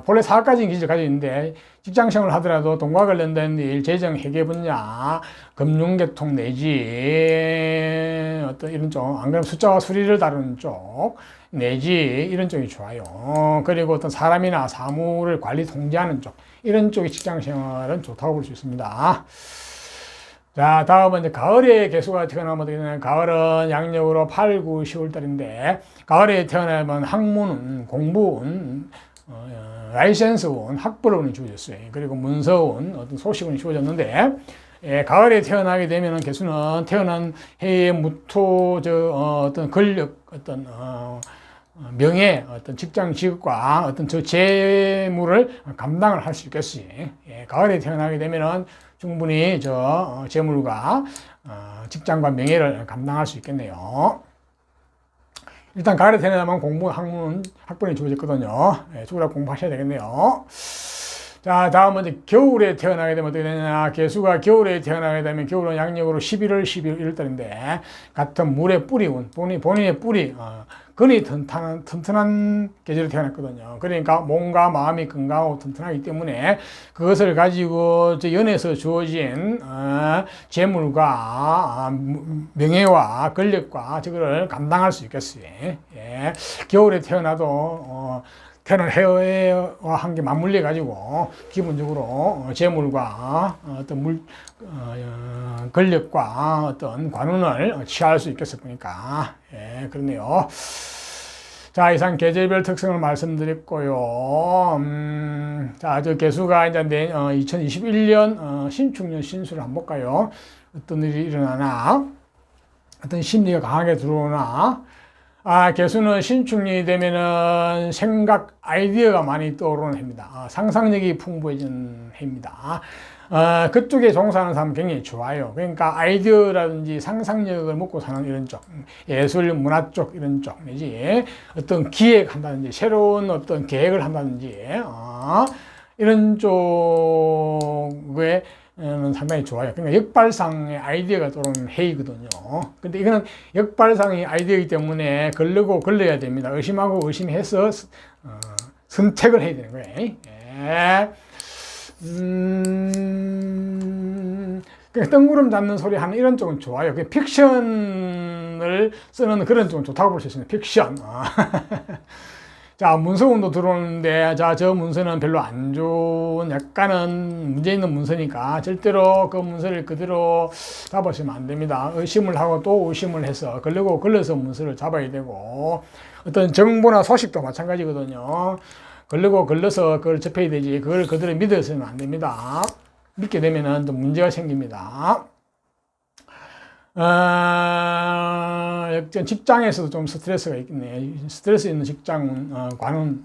본래 4가지 기질을 가지고 있는데, 직장 생활을 하더라도 돈과 관련된 일, 재정, 회계 분야, 금융계통 내지, 어떤 이런 쪽, 안 그러면 숫자와 수리를 다루는 쪽, 내지, 이런 쪽이 좋아요. 그리고 어떤 사람이나 사물을 관리 통제하는 쪽, 이런 쪽의 직장 생활은 좋다고 볼 수 있습니다. 자, 다음은 이제 가을에 개수가 태어나면 어떻게 되냐면, 가을은 양력으로 8, 9, 10월 달인데, 가을에 태어나면 학문운, 공부운, 라이센스운, 학벌운이 주어졌어요. 그리고 문서운, 어떤 소식운이 주어졌는데, 가을에 태어나게 되면은 개수는 태어난 해의 무토, 어떤 권력, 어떤, 명예, 어떤 직장 직업과 어떤 저 재물을 감당을 할 수 있겠어요. 가을에 태어나게 되면은 충분히 저 재물과 직장과 명예를 감당할 수 있겠네요. 일단 가을에 태어나면 학번이 주어졌거든요. 예, 죽으라고 공부하셔야 되겠네요. 자, 다음은 이제 겨울에 태어나게 되면 어떻게 되느냐. 개수가 겨울에 태어나게 되면 겨울은 양력으로 11월, 12월, 1월달인데 같은 물의 뿌리운, 본인의 뿌리, 근이 튼튼한 계절에 태어났거든요. 그러니까 몸과 마음이 건강하고 튼튼하기 때문에 그것을 가지고 연에서 주어진 재물과 명예와 권력과 저거를 감당할 수 있겠어요. 예. 겨울에 태어나도 태어난 해와 함께 맞물려 가지고 기본적으로 재물과 어떤 권력과 어떤 관운을 취할 수 있겠어 보니까 예, 그렇네요. 자, 이상 계절별 특성을 말씀드렸고요. 자, 저 개수가 이제 2021년 신축년 신수를 한번 볼까요? 어떤 일이 일어나나, 어떤 심리가 강하게 들어오나. 개수는 신축년이 되면은 생각, 아이디어가 많이 떠오르는 해입니다. 상상력이 풍부해지는 해입니다. 그쪽에 종사하는 사람 굉장히 좋아요. 그러니까 아이디어라든지 상상력을 먹고 사는 이런 쪽, 예술, 문화 쪽 이런 쪽, 내지 어떤 기획한다든지 새로운 어떤 계획을 한다든지, 이런 쪽에 상당히 좋아요. 그러니까 역발상의 아이디어가 들어오는 해이거든요. 근데 이거는 역발상의 아이디어이기 때문에 걸러야 됩니다. 의심하고 의심해서 선택을 해야 되는 거예요. 예. 뜬구름 잡는 소리 하는 이런 쪽은 좋아요. 픽션을 쓰는 그런 쪽은 좋다고 볼 수 있습니다. 픽션. 자, 문서운도 들어오는데, 자, 저 문서는 별로 안 좋은, 약간은 문제 있는 문서니까 절대로 그 문서를 그대로 잡으시면 안 됩니다. 의심을 하고 또 의심을 해서 걸러서 문서를 잡아야 되고, 어떤 정보나 소식도 마찬가지거든요. 걸러서 그걸 접해야 되지, 그걸 그대로 믿어서는 안 됩니다. 믿게 되면은 또 문제가 생깁니다. 직장에서도 좀 스트레스가 있겠네. 스트레스 있는 직장, 관운,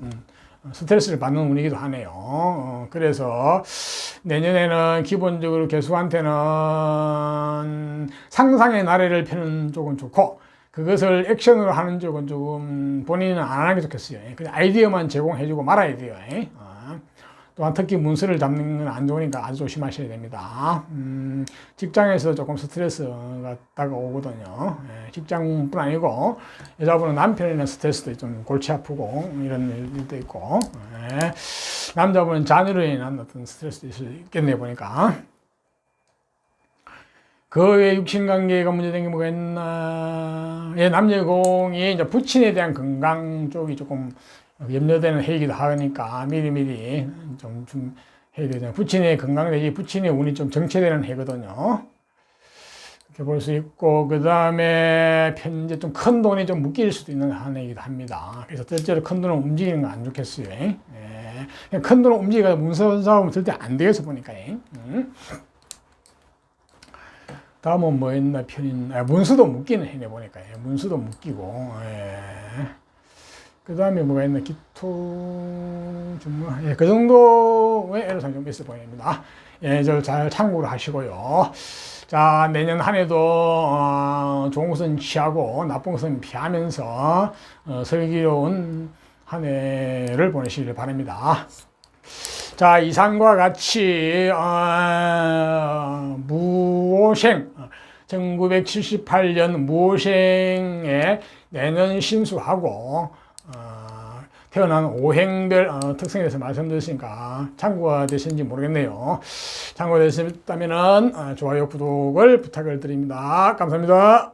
스트레스를 받는 운이기도 하네요. 그래서 내년에는 기본적으로 개수한테는 상상의 나래를 펴는 쪽은 좋고, 그것을 액션으로 하는 쪽은 조금 본인은 안 하는 게 좋겠어요. 그냥 아이디어만 제공해주고 말아야 돼요. 또한 특히 문서를 잡는 건 안 좋으니까 아주 조심하셔야 됩니다. 직장에서 조금 스트레스가 다가오거든요. 직장뿐 아니고 여자분은 남편이나 스트레스도 좀 골치 아프고 이런 일도 있고, 남자분은 자녀로 인한 어떤 스트레스도 있을 수 있겠네요, 보니까. 그 외에 육신관계가 문제된 게 뭐가 있나. 남녀공이 이제 부친에 대한 건강 쪽이 조금 염려되는 해이기도 하니까 미리미리 좀 해야 되잖아요. 부친의 건강 내지 부친의 운이 좀 정체되는 해거든요. 이렇게 볼 수 있고, 그 다음에 현재 좀 큰 돈이 좀 묶일 수도 있는 한 해이기도 합니다. 그래서 절대로 큰 돈을 움직이는 건 안 좋겠어요. 큰 돈을 움직이다 문서 잡으면 절대 안 되겠어 보니까. 다음은 뭐 했나 문수도 묶이는 해네 보니까. 문수도 묶이고. 그 다음에 뭐가 있나, 그 정도의 애로사항이 좀 있어 보입니다. 저 잘 참고를 하시고요. 자, 내년 한 해도, 좋은 것은 취하고, 나쁜 것은 피하면서, 슬기로운 한 해를 보내시길 바랍니다. 자, 이상과 같이, 무오생, 1978년 무오생에 내년 신수하고, 태어난 오행별 특성에 대해서 말씀드렸으니까 참고가 되셨는지 모르겠네요. 참고가 되셨다면 좋아요, 구독을 부탁을 드립니다. 감사합니다.